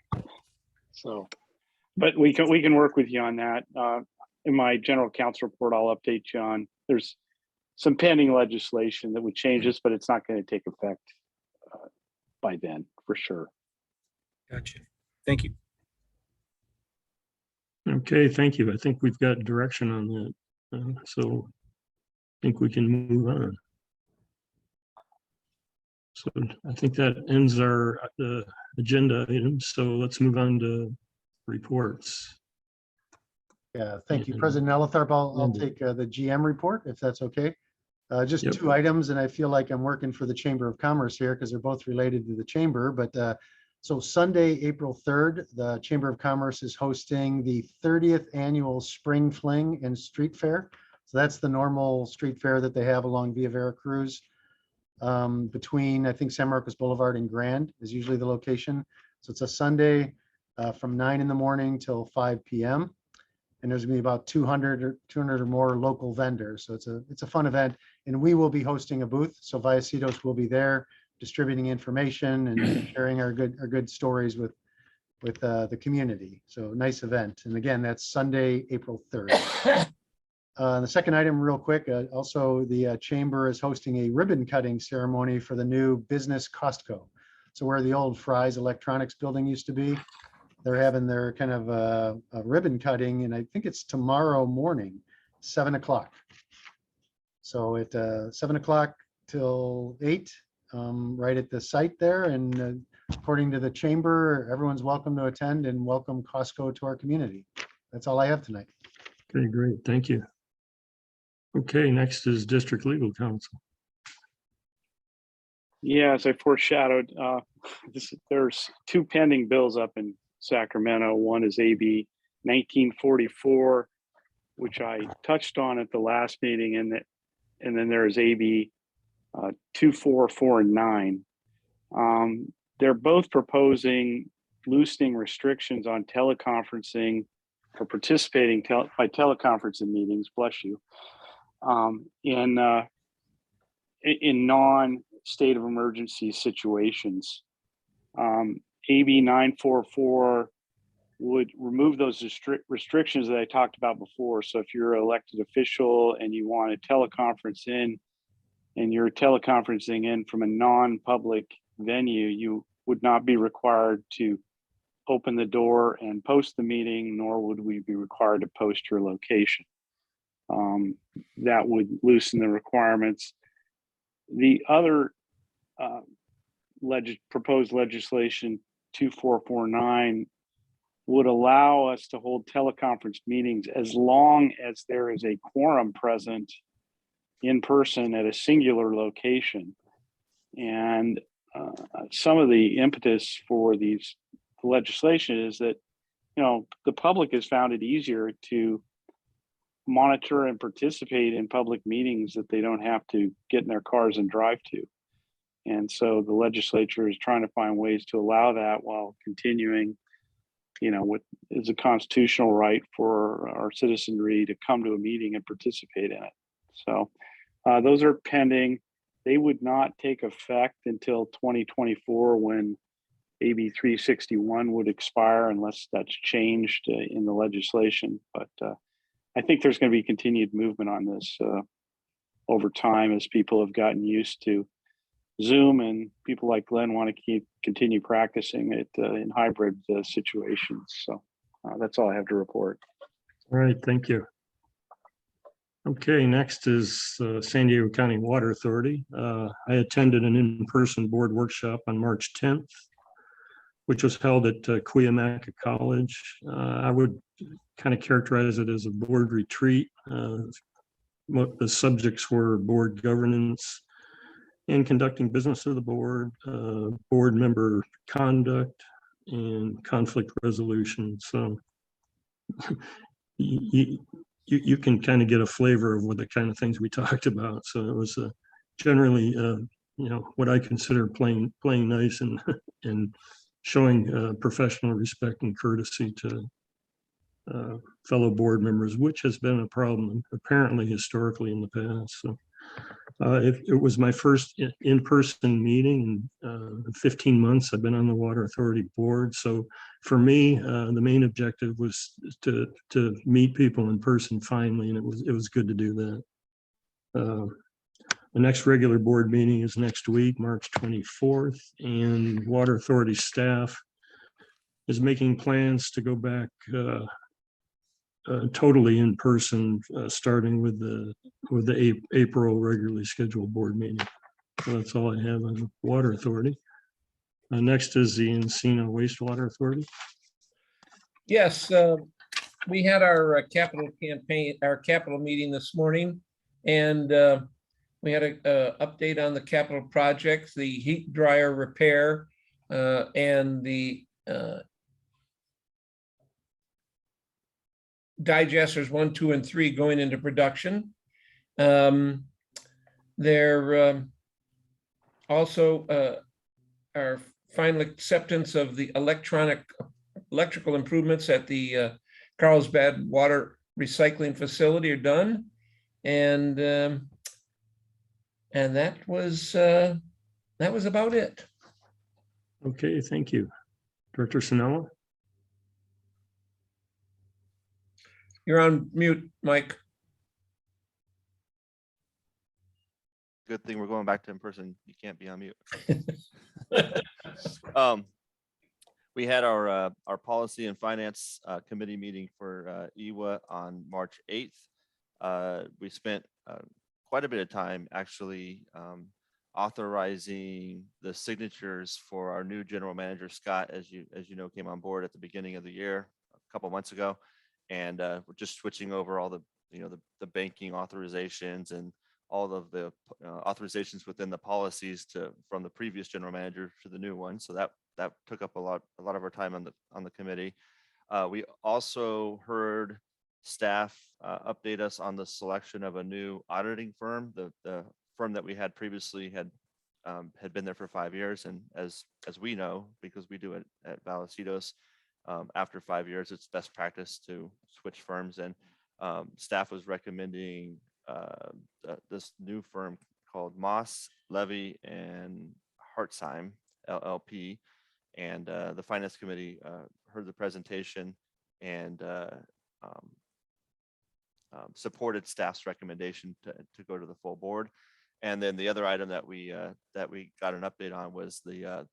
So, but we can work with you on that. In my general counsel report, I'll update you on, there's some pending legislation that would change this, but it's not going to take effect by then, for sure. Gotcha. Thank you. Okay, thank you. I think we've got direction on that. So I think we can move on. So I think that ends our agenda items. So let's move on to reports. Yeah, thank you, And- President Elitharp. I'll Randy. take the GM report, if that's okay. Just Yep. 2 items, and I feel like I'm working for the Chamber of Commerce here because they're both related to the Chamber. But so Sunday, April 3rd, the Chamber of Commerce is hosting the 30th Annual Spring Fling and Street Fair. So that's the normal street fair that they have along Via Veracruz. Between, I think, San Marcos Boulevard and Grand is usually the location. So it's a Sunday from 9 in the morning till 5 p.m. And there's gonna be about 200 or more local vendors. So it's a fun event, and we will be hosting a booth. So Vallecitos will be there distributing information and sharing our good stories with the community. So nice event. And again, that's Sunday, April 3rd. The second item, real quick, also the Chamber is hosting a ribbon cutting ceremony for the new business Costco. So where the old Fry's Electronics building used to be, they're having their kind of a ribbon cutting, and I think it's tomorrow morning, 7 o'clock. So at 7 o'clock till 8, right at the site there. And according to the Chamber, everyone's welcome to attend and welcome Costco to our community. That's all I have tonight. Okay, great. Thank you. Okay, next is District Legal Counsel. Yeah, as I foreshadowed, there's 2 pending bills up in Sacramento. One is AB 1944, which I touched on at the last meeting, and then there's AB 244 and 9. They're both proposing loosening restrictions on teleconferencing or participating by teleconferencing meetings. Bless you. In non-state of emergency situations. AB 944 would remove those restrictions that I talked about before. So if you're an elected official and you want to teleconference in, and you're teleconferencing in from a non-public venue, you would not be required to open the door and post the meeting, nor would we be required to post your location. That would loosen the requirements. The other proposed legislation 2449 would allow us to hold teleconference meetings as long as there is a quorum present in person at a singular location. And some of the impetus for these legislation is that, the public has found it easier to monitor and participate in public meetings that they don't have to get in their cars and drive to. And so the legislature is trying to find ways to allow that while continuing, what is a constitutional right for our citizenry to come to a meeting and participate in it. So those are pending. They would not take effect until 2024 when AB 361 would expire, unless that's changed in the legislation. But I think there's going to be continued movement on this over time as people have gotten used to Zoom, and people like Glenn want to continue practicing it in hybrid situations. So that's all I have to report. All right, thank you. Okay, next is San Diego County Water Authority. I attended an in-person board workshop on March 10th, which was held at Cuyamaca College. I would kind of characterize it as a board retreat. The subjects were board governance and conducting business of the board, board member conduct, and conflict resolution. So you can kind of get a flavor of what the kind of things we talked about. So it was generally, what I consider playing nice and showing professional respect and courtesy to fellow board members, which has been a problem apparently historically in the past. So It was my first in-person meeting in 15 months. I've been on the Water Authority Board. So for me, the main objective was to meet people in person finally, and it was good to do that. The next regular board meeting is next week, March 24th, and Water Authority staff is making plans to go back totally in person, starting with the April regularly scheduled board meeting. So that's all I have on Water Authority. Next is the Encina Wastewater Authority. Yes, we had our capital campaign, our capital meeting this morning, and we had a update on the capital projects, the heat dryer repair, and the digesters 1, 2, and 3 going into production. There also our final acceptance of the electrical improvements at the Carlsbad Water Recycling Facility are done, and that was about it. Okay, thank you. Director Sinella? You're on mute, Mike. Good thing we're going back to in person. You can't be on mute. We had our policy and finance committee meeting for EWA on March 8th. We spent quite a bit of time actually authorizing the signatures for our new general manager, Scott, as you know, came on board at the beginning of the year, a couple months ago. And we're just switching over all the banking authorizations and all of the authorizations within the policies from the previous general manager to the new one. So that took up a lot of our time on the committee. We also heard staff update us on the selection of a new auditing firm. The firm that we had previously had been there for 5 years, and as we know, because we do it at Vallecitos, after 5 years, it's best practice to switch firms, and staff was recommending this new firm called Moss, Levy, and Hartzheim, LLP. And the finance committee heard the presentation and supported staff's recommendation to go to the full board. And then the other item that we got an update on was the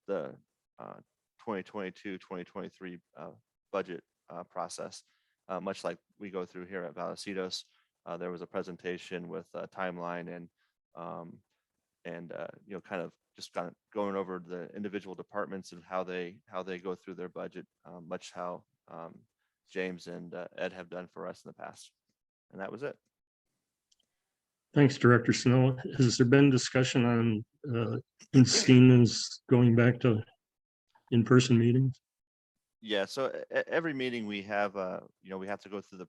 2022-2023 budget process. Much like we go through here at Vallecitos, there was a presentation with a timeline and kind of going over the individual departments and how they go through their budget, much how James and Ed have done for us in the past. And that was it. Thanks, Director Snow. Has there been discussion on Encina's going back to in-person meetings? Yeah, so every meeting we have, we have to go through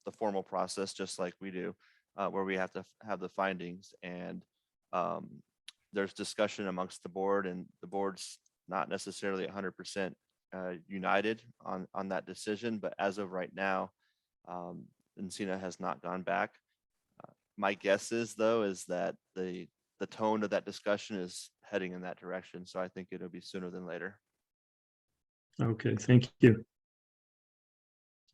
the formal process, just like we do, where we have to have the findings, and there's discussion amongst the board, and the board's not necessarily 100% united on that decision. But as of right now, Encina has not gone back. My guess is, though, is that the tone of that discussion is heading in that direction. So I think it'll be sooner than later. Okay, thank you.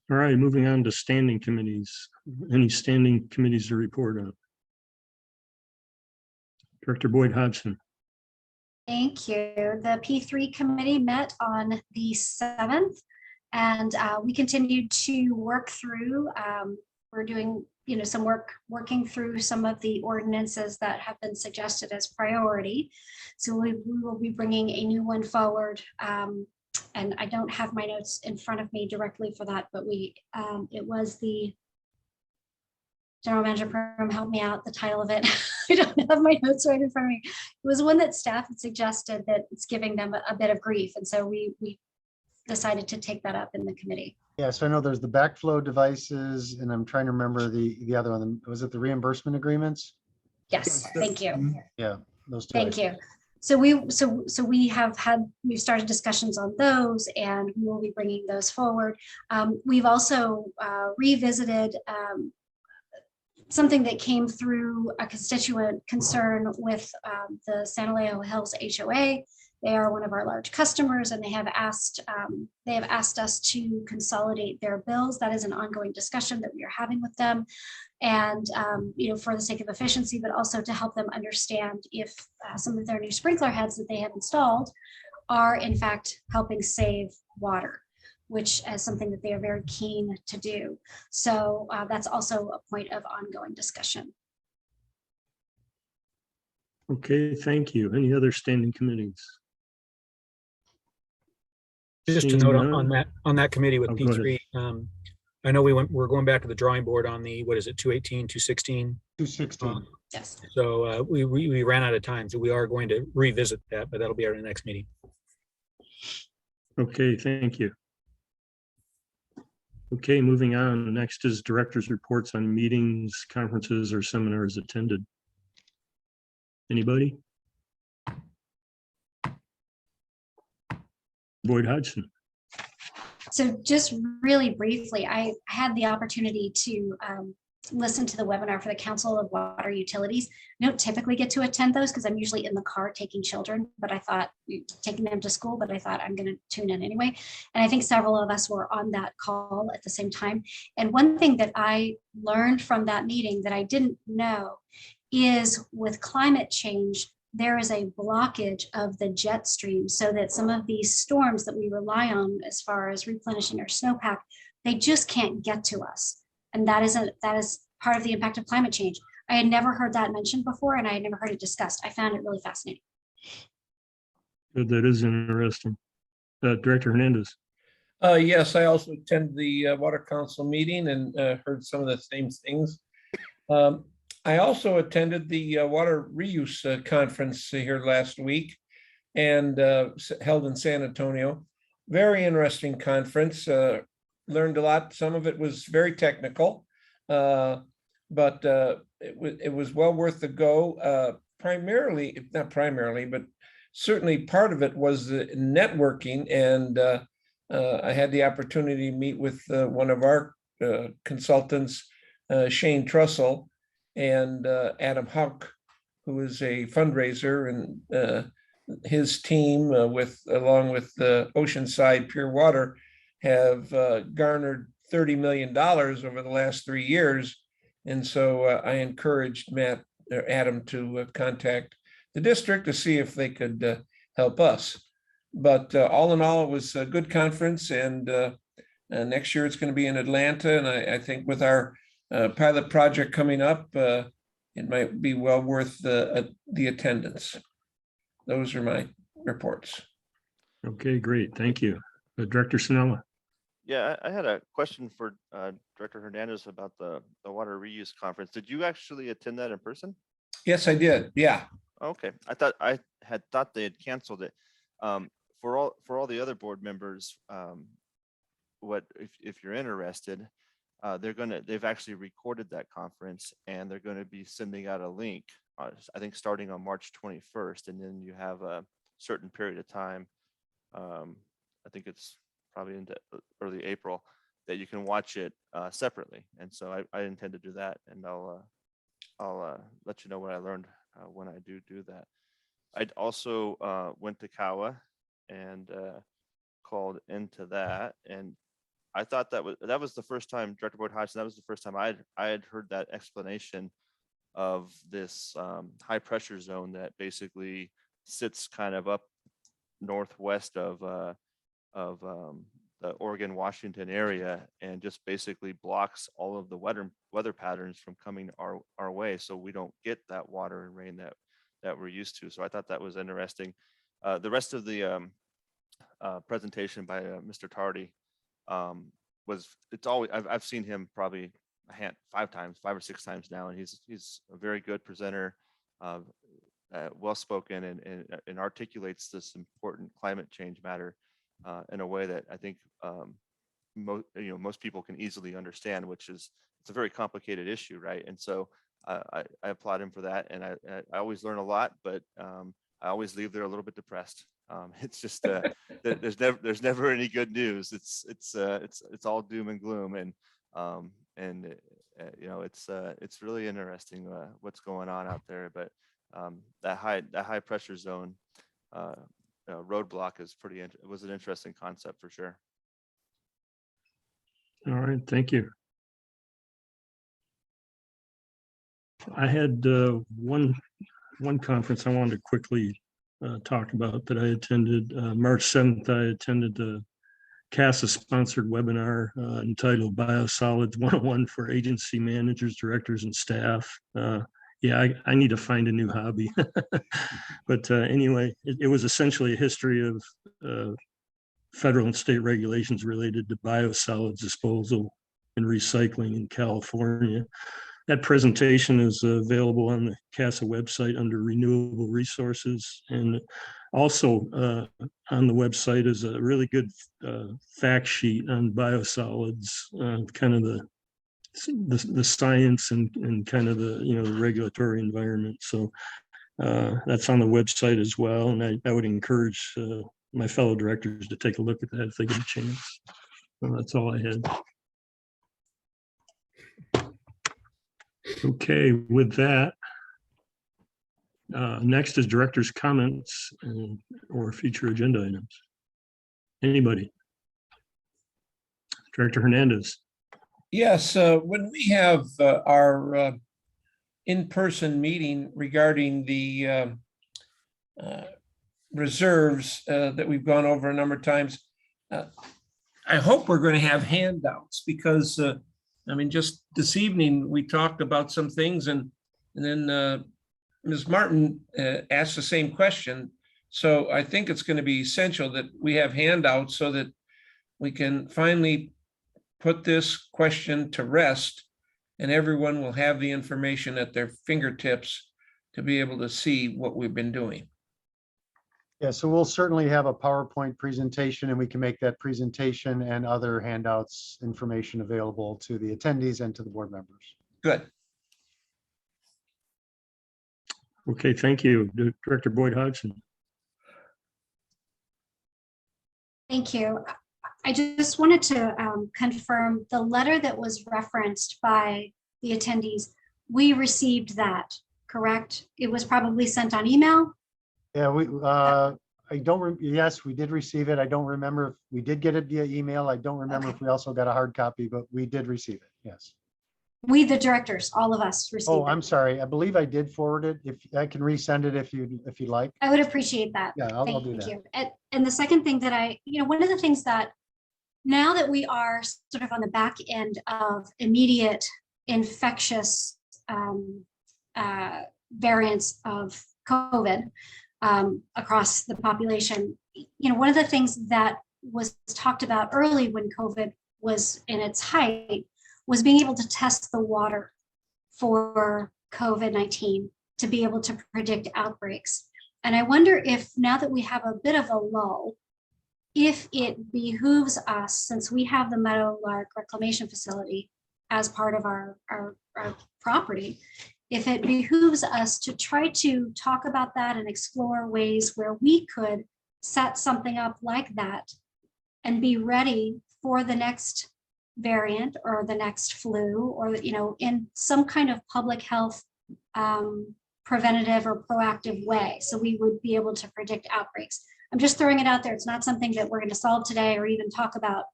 All right, moving on to standing committees. Any standing committees to report on? Director Boyd Hodgson. Thank you. The P3 committee met on the 7th, and we continued to work through, we're doing some working through some of the ordinances that have been suggested as priority. So we will be bringing a new one forward. And I don't have my notes in front of me directly for that, but it was the general manager program, help me out, the title of it. I don't have my notes right in front of me. It was one that staff had suggested that it's giving them a bit of grief. And so we decided to take that up in the committee. Yeah, so I know there's the backflow devices, and I'm trying to remember the other one. Was it the reimbursement agreements? Yes, thank you. Yeah, those two. Thank you. So we've started discussions on those, and we will be bringing those forward. We've also revisited something that came through a constituent concern with the San Alejo Hills HOA. They are one of our large customers, and they have asked us to consolidate their bills. That is an ongoing discussion that we are having with them, and for the sake of efficiency, but also to help them understand if some of their new sprinkler heads that they have installed are in fact helping save water, which is something that they are very keen to do. So that's also a point of ongoing discussion. Okay, thank you. Any other standing committees? Just to Seeing note none? on that committee with Oh, go ahead. P3, I know we're going back to the drawing board on the, what is it, 218, 216? 216. Yes. So we ran out of time, so we are going to revisit that, but that'll be our next meeting. Okay, thank you. Okay, moving on. Next is director's reports on meetings, conferences, or seminars attended. Anybody? Boyd Hodgson. So just really briefly, I had the opportunity to listen to the webinar for the Council of Water Utilities. I don't typically get to attend those because I'm usually in the car taking children, but I thought taking them to school, but I thought I'm going to tune in anyway. And I think several of us were on that call at the same time. And one thing that I learned from that meeting that I didn't know is with climate change, there is a blockage of the jet stream so that some of these storms that we rely on as far as replenishing our snowpack, they just can't get to us. And that is part of the impact of climate change. I had never heard that mentioned before, and I had never heard it discussed. I found it really fascinating. Good, that is interesting. Director Hernandez. Yes, I also attended the Water Council meeting and heard some of the same things. I also attended the water reuse conference here last week and held in San Antonio. Very interesting conference. Learned a lot. Some of it was very technical, but it was well worth the go. Not primarily, but certainly part of it was the networking. And I had the opportunity to meet with one of our consultants, Shane Trussell, and Adam Houck, who is a fundraiser, and his team, along with the Oceanside Pure Water, have garnered $30 million over the last 3 years. And so I encouraged Adam to contact the district to see if they could help us. But all in all, it was a good conference, and next year it's going to be in Atlanta. And I think with our pilot project coming up, it might be well worth the attendance. Those are my reports. Okay, great. Thank you. Director Sinella. Yeah, I had a question for Director Hernandez about the water reuse conference. Did you actually attend that in person? Yes, I did. Yeah. Okay, I had thought they had canceled it. For all the other board members, if you're interested, they've actually recorded that conference, and they're going to be sending out a link, I think starting on March 21st, and then you have a certain period of time. I think it's probably into early April that you can watch it separately. And so I intend to do that, and I'll let you know what I learned when I do that. I'd also went to CAWA and called into that, and I thought that was the first time, Director Boyd Hodgson, that was the first time I had heard that explanation of this high pressure zone that basically sits kind of up northwest of the Oregon, Washington area, and just basically blocks all of the weather patterns from coming our way, so we don't get that water and rain that we're used to. So I thought that was interesting. The rest of the presentation by Mr. Tardy it's always, I've seen him probably 5 or 6 times now, and he's a very good presenter, well spoken, and articulates this important climate change matter in a way that I think most people can easily understand, which is, it's a very complicated issue, right? And so I applaud him for that, and I always learn a lot, but I always leave there a little bit depressed. It's just there's never any good news. It's all doom and gloom, and it's really interesting what's going on out there. But that high pressure zone roadblock is was an interesting concept for sure. All right, thank you. I had one conference I wanted to quickly talk about that I attended. March 7th, I attended the CASA-sponsored webinar entitled Biosolids 101 for Agency Managers, Directors, and Staff. Yeah, I need to find a new hobby. But anyway, it was essentially a history of federal and state regulations related to biosolids disposal and recycling in California. That presentation is available on the CASA website under Renewable Resources. And also on the website is a really good fact sheet on biosolids, kind of the science and kind of the regulatory environment. So that's on the website as well. And I would encourage my fellow directors to take a look at that if they get a chance. Well, that's all I had. Okay, with that, next is director's comments or future agenda items. Anybody? Director Hernandez. Yes, when we have our in-person meeting regarding the reserves that we've gone over a number of times, I hope we're going to have handouts because I mean, just this evening, we talked about some things and then Ms. Martin asked the same question. So I think it's going to be essential that we have handouts so that we can finally put this question to rest and everyone will have the information at their fingertips to be able to see what we've been doing. Yeah, so we'll certainly have a PowerPoint presentation and we can make that presentation and other handouts information available to the attendees and to the board members. Good. Okay, thank you. Director Boyd Hodgson. Thank you. I just wanted to confirm the letter that was referenced by the attendees. We received that, correct? It was probably sent on email. Yeah, yes, we did receive it. I don't remember if we did get it via email. I don't remember if we also got a hard copy, but we did receive it. Yes. We, the directors, all of us received Oh, it. I'm sorry. I believe I did forward it. If I can resend it if you'd like. I would appreciate that. Yeah, I'll do Thank that. you. And the second thing that one of the things that now that we are sort of on the back end of immediate infectious variants of COVID across the population, one of the things that was talked about early when COVID was in its height was being able to test the water for COVID-19 to be able to predict outbreaks. And I wonder if now that we have a bit of a lull, if it behooves us, since we have the Meadowlark Reclamation Facility as part of our property, if it behooves us to try to talk about that and explore ways where we could set something up like that and be ready for the next variant or the next flu or, in some kind of public health preventative or proactive way. So we would be able to predict outbreaks. I'm just throwing it out there. It's not something that we're going to solve today or even talk about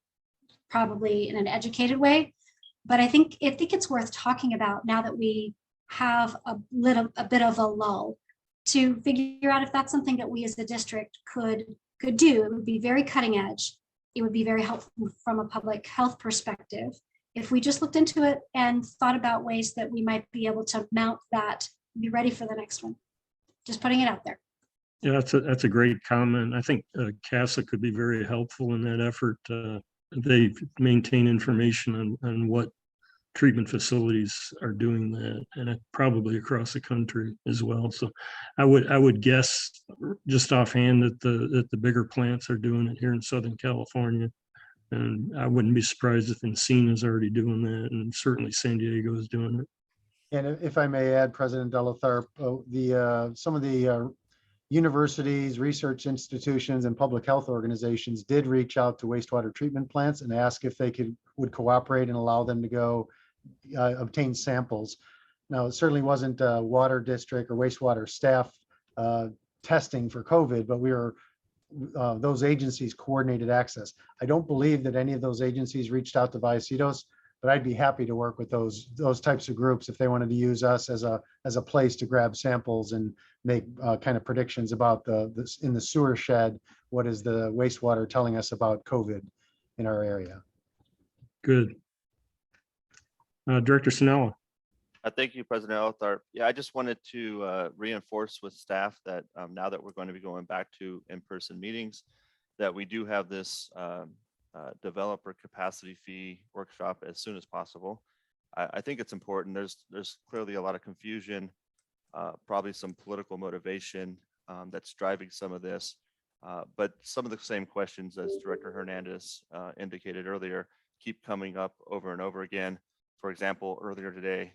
probably in an educated way. But I think it's worth talking about now that we have a bit of a lull to figure out if that's something that we as a district could do. It would be very cutting edge. It would be very helpful from a public health perspective if we just looked into it and thought about ways that we might be able to mount that, be ready for the next one. Just putting it out there. Yeah, that's a great comment. I think CASA could be very helpful in that effort. They maintain information on what treatment facilities are doing that, and probably across the country as well. So I would guess just offhand that the bigger plants are doing it here in Southern California. And I wouldn't be surprised if Encino is already doing that, and certainly San Diego is doing it. And if I may add, President Delatharp, some of the universities, research institutions, and public health organizations did reach out to wastewater treatment plants and ask if they would cooperate and allow them to go obtain samples. Now, it certainly wasn't water district or wastewater staff testing for COVID, but we were those agencies coordinated access. I don't believe that any of those agencies reached out to Vallecitos, but I'd be happy to work with those types of groups if they wanted to use us as a place to grab samples and make kind of predictions about this in the sewer shed. What is the wastewater telling us about COVID in our area? Good. Director Sinella. Thank you, President Elthar. Yeah, I just wanted to reinforce with staff that now that we're going to be going back to in-person meetings, that we do have this developer capacity fee workshop as soon as possible. I think it's important. There's clearly a lot of confusion, probably some political motivation that's driving some of this. But some of the same questions as Director Hernandez indicated earlier keep coming up over and over again. For example, earlier today,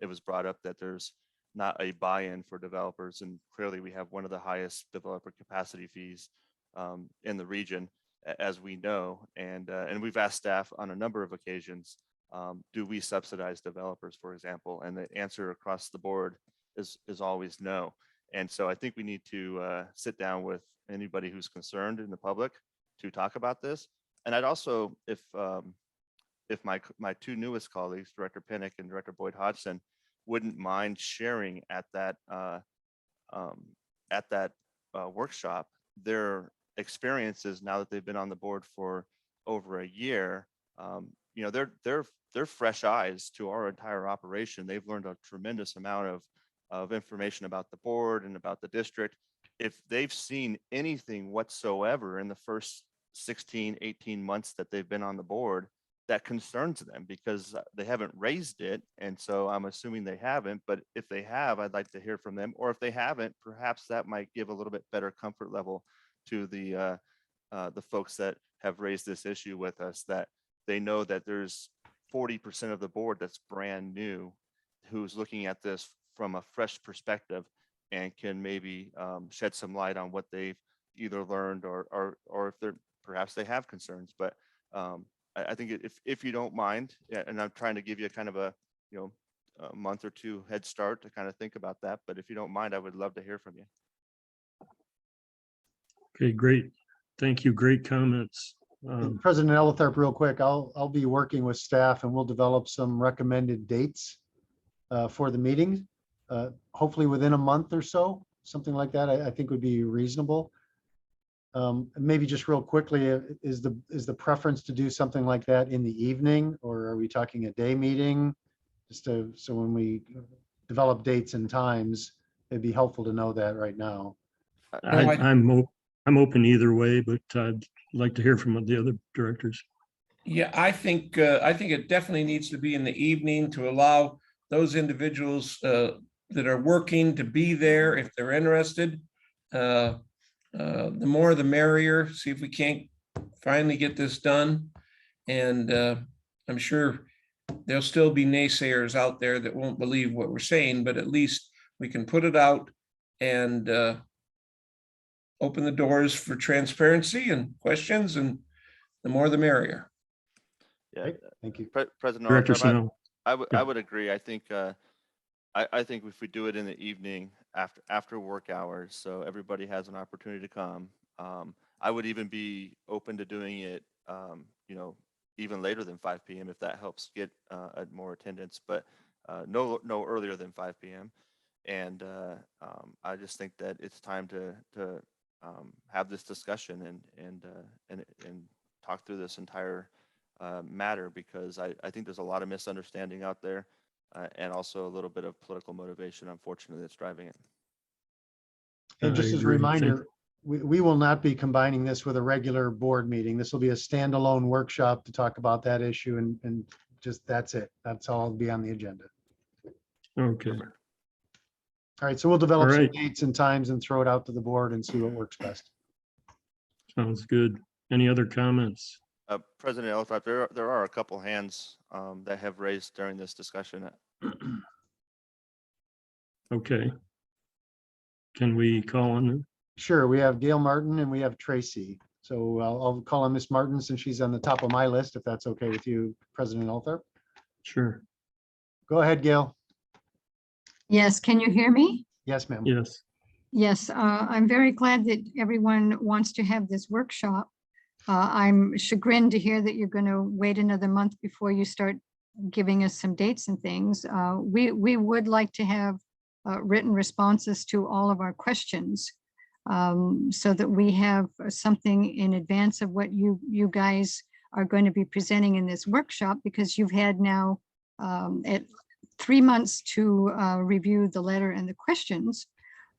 it was brought up that there's not a buy-in for developers, and clearly we have one of the highest developer capacity fees in the region, as we know, and we've asked staff on a number of occasions, do we subsidize developers, for example? And the answer across the board is always no. And so I think we need to sit down with anybody who's concerned in the public to talk about this. And I'd also, if my two newest colleagues, Director Pinnock and Director Boyd Hodgson, wouldn't mind sharing at that workshop their experiences now that they've been on the board for over a year. You know, they're fresh eyes to our entire operation. They've learned a tremendous amount of information about the board and about the district. If they've seen anything whatsoever in the first 16, 18 months that they've been on the board that concerns them, because they haven't raised it. And so I'm assuming they haven't, but if they have, I'd like to hear from them. Or if they haven't, perhaps that might give a little bit better comfort level to the folks that have raised this issue with us, that they know that there's 40% of the board that's brand new, who's looking at this from a fresh perspective and can maybe shed some light on what they've either learned or if they're perhaps they have concerns. But I think if you don't mind, and I'm trying to give you a kind of a month or two head start to kind of think about that, but if you don't mind, I would love to hear from you. Okay, great. Thank you. Great comments. President Eltharp, real quick, I'll be working with staff and we'll develop some recommended dates for the meeting, hopefully within a month or so, something like that. I think would be reasonable. Maybe just real quickly, is the preference to do something like that in the evening, or are we talking a day meeting? So when we develop dates and times, it'd be helpful to know that right now. I'm open either way, but I'd like to hear from the other directors. Yeah, I think it definitely needs to be in the evening to allow those individuals that are working to be there if they're interested. The more the merrier. See if we can't finally get this done. And I'm sure there'll still be naysayers out there that won't believe what we're saying, but at least we can put it out and open the doors for transparency and questions, and the more the merrier. Yeah, Great. Thank you. President Director Northrup, Snow. I would agree. I think if we do it in the evening after work hours, so everybody has an opportunity to come. I would even be open to doing it, even later than 5 p.m. if that helps get more attendance, but no earlier than 5 p.m. And I just think that it's time to have this discussion and talk through this entire matter, because I think there's a lot of misunderstanding out there, and also a little bit of political motivation, unfortunately, that's driving it. And just I as a agree. reminder, we will not be combining this with a regular board meeting. This will be a standalone workshop to talk about that issue, and just that's it. That's all will be on the agenda. Okay. All right, so we'll develop All some right. dates and times and throw it out to the board and see what works best. Sounds good. Any other comments? President Elthroth, there are a couple hands that have raised during this discussion. Okay. Can we call on them? Sure, we have Gail Martin and we have Tracy. So I'll call on Miss Martin since she's on the top of my list, if that's okay with you, President Althorp. Sure. Go ahead, Gail. Yes, can you hear me? Yes, ma'am. Yes. Yes, I'm very glad that everyone wants to have this workshop. I'm chagrined to hear that you're going to wait another month before you start giving us some dates and things. We would like to have written responses to all of our questions, so that we have something in advance of what you guys are going to be presenting in this workshop, because you've had now at 3 months to review the letter and the questions.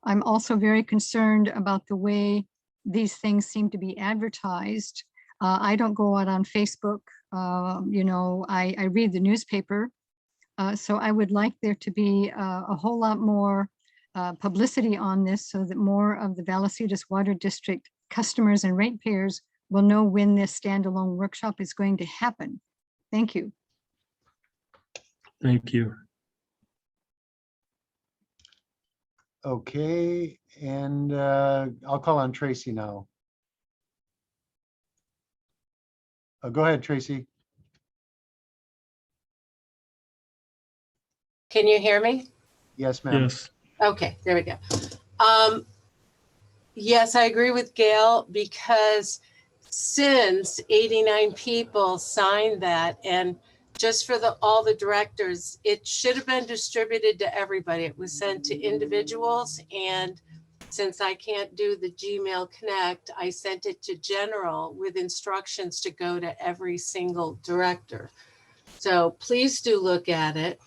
I'm also very concerned about the way these things seem to be advertised. I don't go out on Facebook. You know, I read the newspaper. So I would like there to be a whole lot more publicity on this, so that more of the Vallecitos Water District customers and ratepayers will know when this standalone workshop is going to happen. Thank you. Thank you. Okay, and I'll call on Tracy now. Go ahead, Tracy. Can you hear me? Yes, ma'am. Yes. Okay, there we go. Yes, I agree with Gail, because since 89 people signed that, and just for all the directors, it should have been distributed to everybody. It was sent to individuals, and since I can't do the Gmail Connect, I sent it to general with instructions to go to every single director. So please do look at it.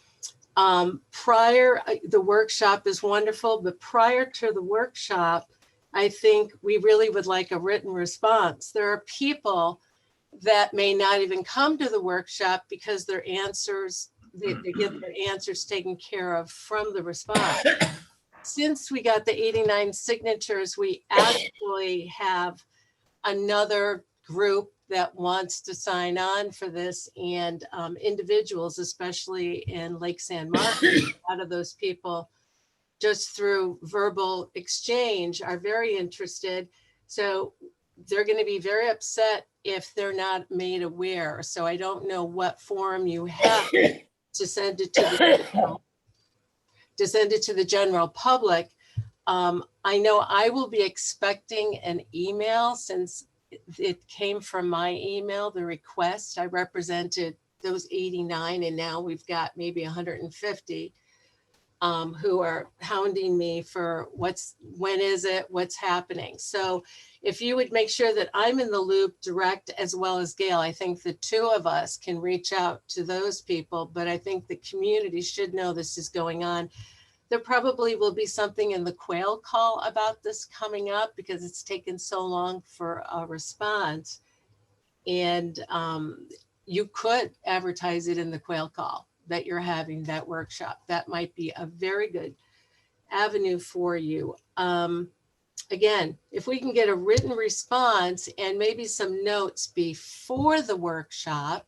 The workshop is wonderful, but prior to the workshop, I think we really would like a written response. There are people that may not even come to the workshop because their answers, they get their answers taken care of from the response. Since we got the 89 signatures, we actually have another group that wants to sign on for this, and individuals, especially in Lake San Marcos, a lot of those people just through verbal exchange are very interested. So they're going to be very upset if they're not made aware. So I don't know what forum you have to send it to the general public. I know I will be expecting an email, since it came from my email, the request. I represented those 89, and now we've got maybe 150 who are hounding me for when is it, what's happening. So if you would make sure that I'm in the loop, direct as well as Gail, I think the two of us can reach out to those people, but I think the community should know this is going on. There probably will be something in the quail call about this coming up, because it's taken so long for a response. And you could advertise it in the quail call that you're having that workshop. That might be a very good avenue for you. Again, if we can get a written response and maybe some notes before the workshop,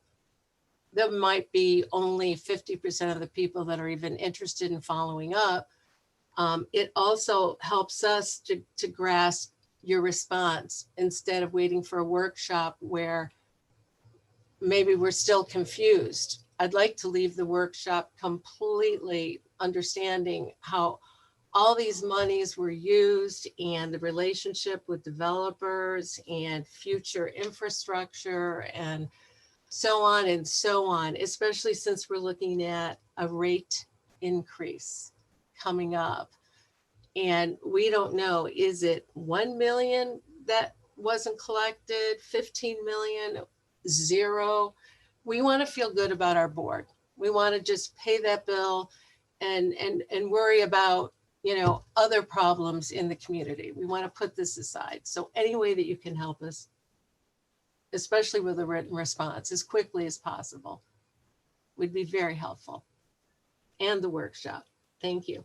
there might be only 50% of the people that are even interested in following up. It also helps us to grasp your response instead of waiting for a workshop where maybe we're still confused. I'd like to leave the workshop completely understanding how all these monies were used and the relationship with developers and future infrastructure and so on and so on, especially since we're looking at a rate increase coming up. And we don't know, is it 1 million that wasn't collected, 15 million, 0? We want to feel good about our board. We want to just pay that bill and worry about, other problems in the community. We want to put this aside. So any way that you can help us, especially with a written response as quickly as possible, would be very helpful. And the workshop. Thank you.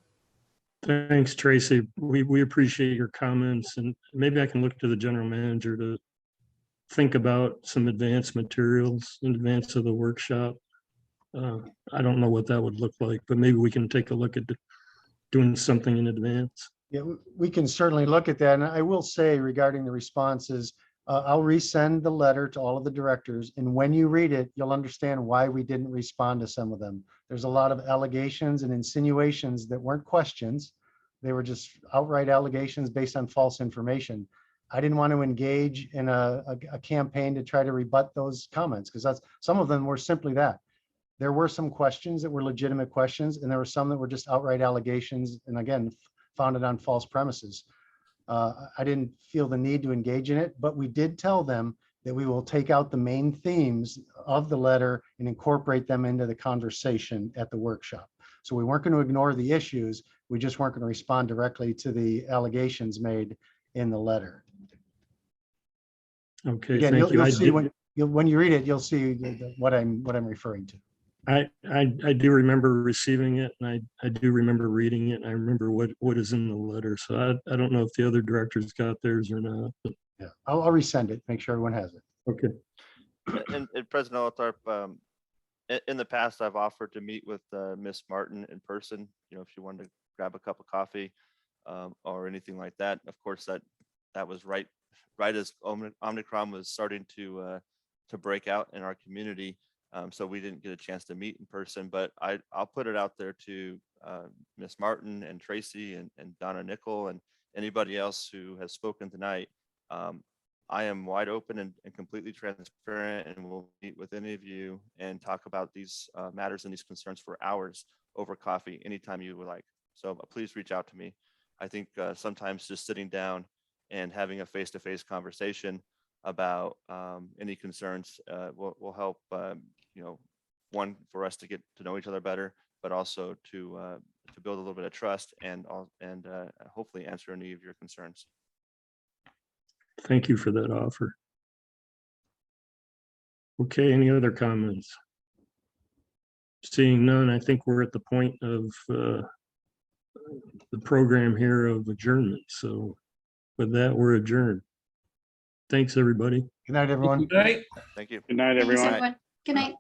Thanks, Tracy. We appreciate your comments, and maybe I can look to the general manager to think about some advanced materials in advance of the workshop. I don't know what that would look like, but maybe we can take a look at doing something in advance. Yeah, we can certainly look at that. And I will say regarding the responses, I'll resend the letter to all of the directors, and when you read it, you'll understand why we didn't respond to some of them. There's a lot of allegations and insinuations that weren't questions. They were just outright allegations based on false information. I didn't want to engage in a campaign to try to rebut those comments, because some of them were simply that. There were some questions that were legitimate questions, and there were some that were just outright allegations, and again, founded on false premises. I didn't feel the need to engage in it, but we did tell them that we will take out the main themes of the letter and incorporate them into the conversation at the workshop. So we weren't going to ignore the issues. We just weren't going to respond directly to the allegations made in the letter. Okay, Again, thank you. you'll see when you read it, you'll see what I'm referring to. I do remember receiving it, and I do remember reading it, and I remember what is in the letter. So I don't know if the other directors got theirs or not. But Yeah, I'll resend it, make sure everyone has it. okay. And President Olatarp, in the past, I've offered to meet with Miss Martin in person, you know, if she wanted to grab a cup of coffee or anything like that. Of course, that was right as Omicron was starting to break out in our community. So we didn't get a chance to meet in person, but I'll put it out there to Miss Martin and Tracy and Donna Nickel and anybody else who has spoken tonight. I am wide open and completely transparent, and will meet with any of you and talk about these matters and these concerns for hours over coffee anytime you would like. So please reach out to me. I think sometimes just sitting down and having a face-to-face conversation about any concerns will help, you know, one, for us to get to know each other better, but also to build a little bit of trust and hopefully answer any of your concerns. Thank you for that offer. Okay, any other comments? Seeing none, I think we're at the point of the program here of adjournment. So with that, we're adjourned. Thanks, everybody. Good night, everyone. Good night. Thank you. Good night, Thanks, everyone. everyone. Good night.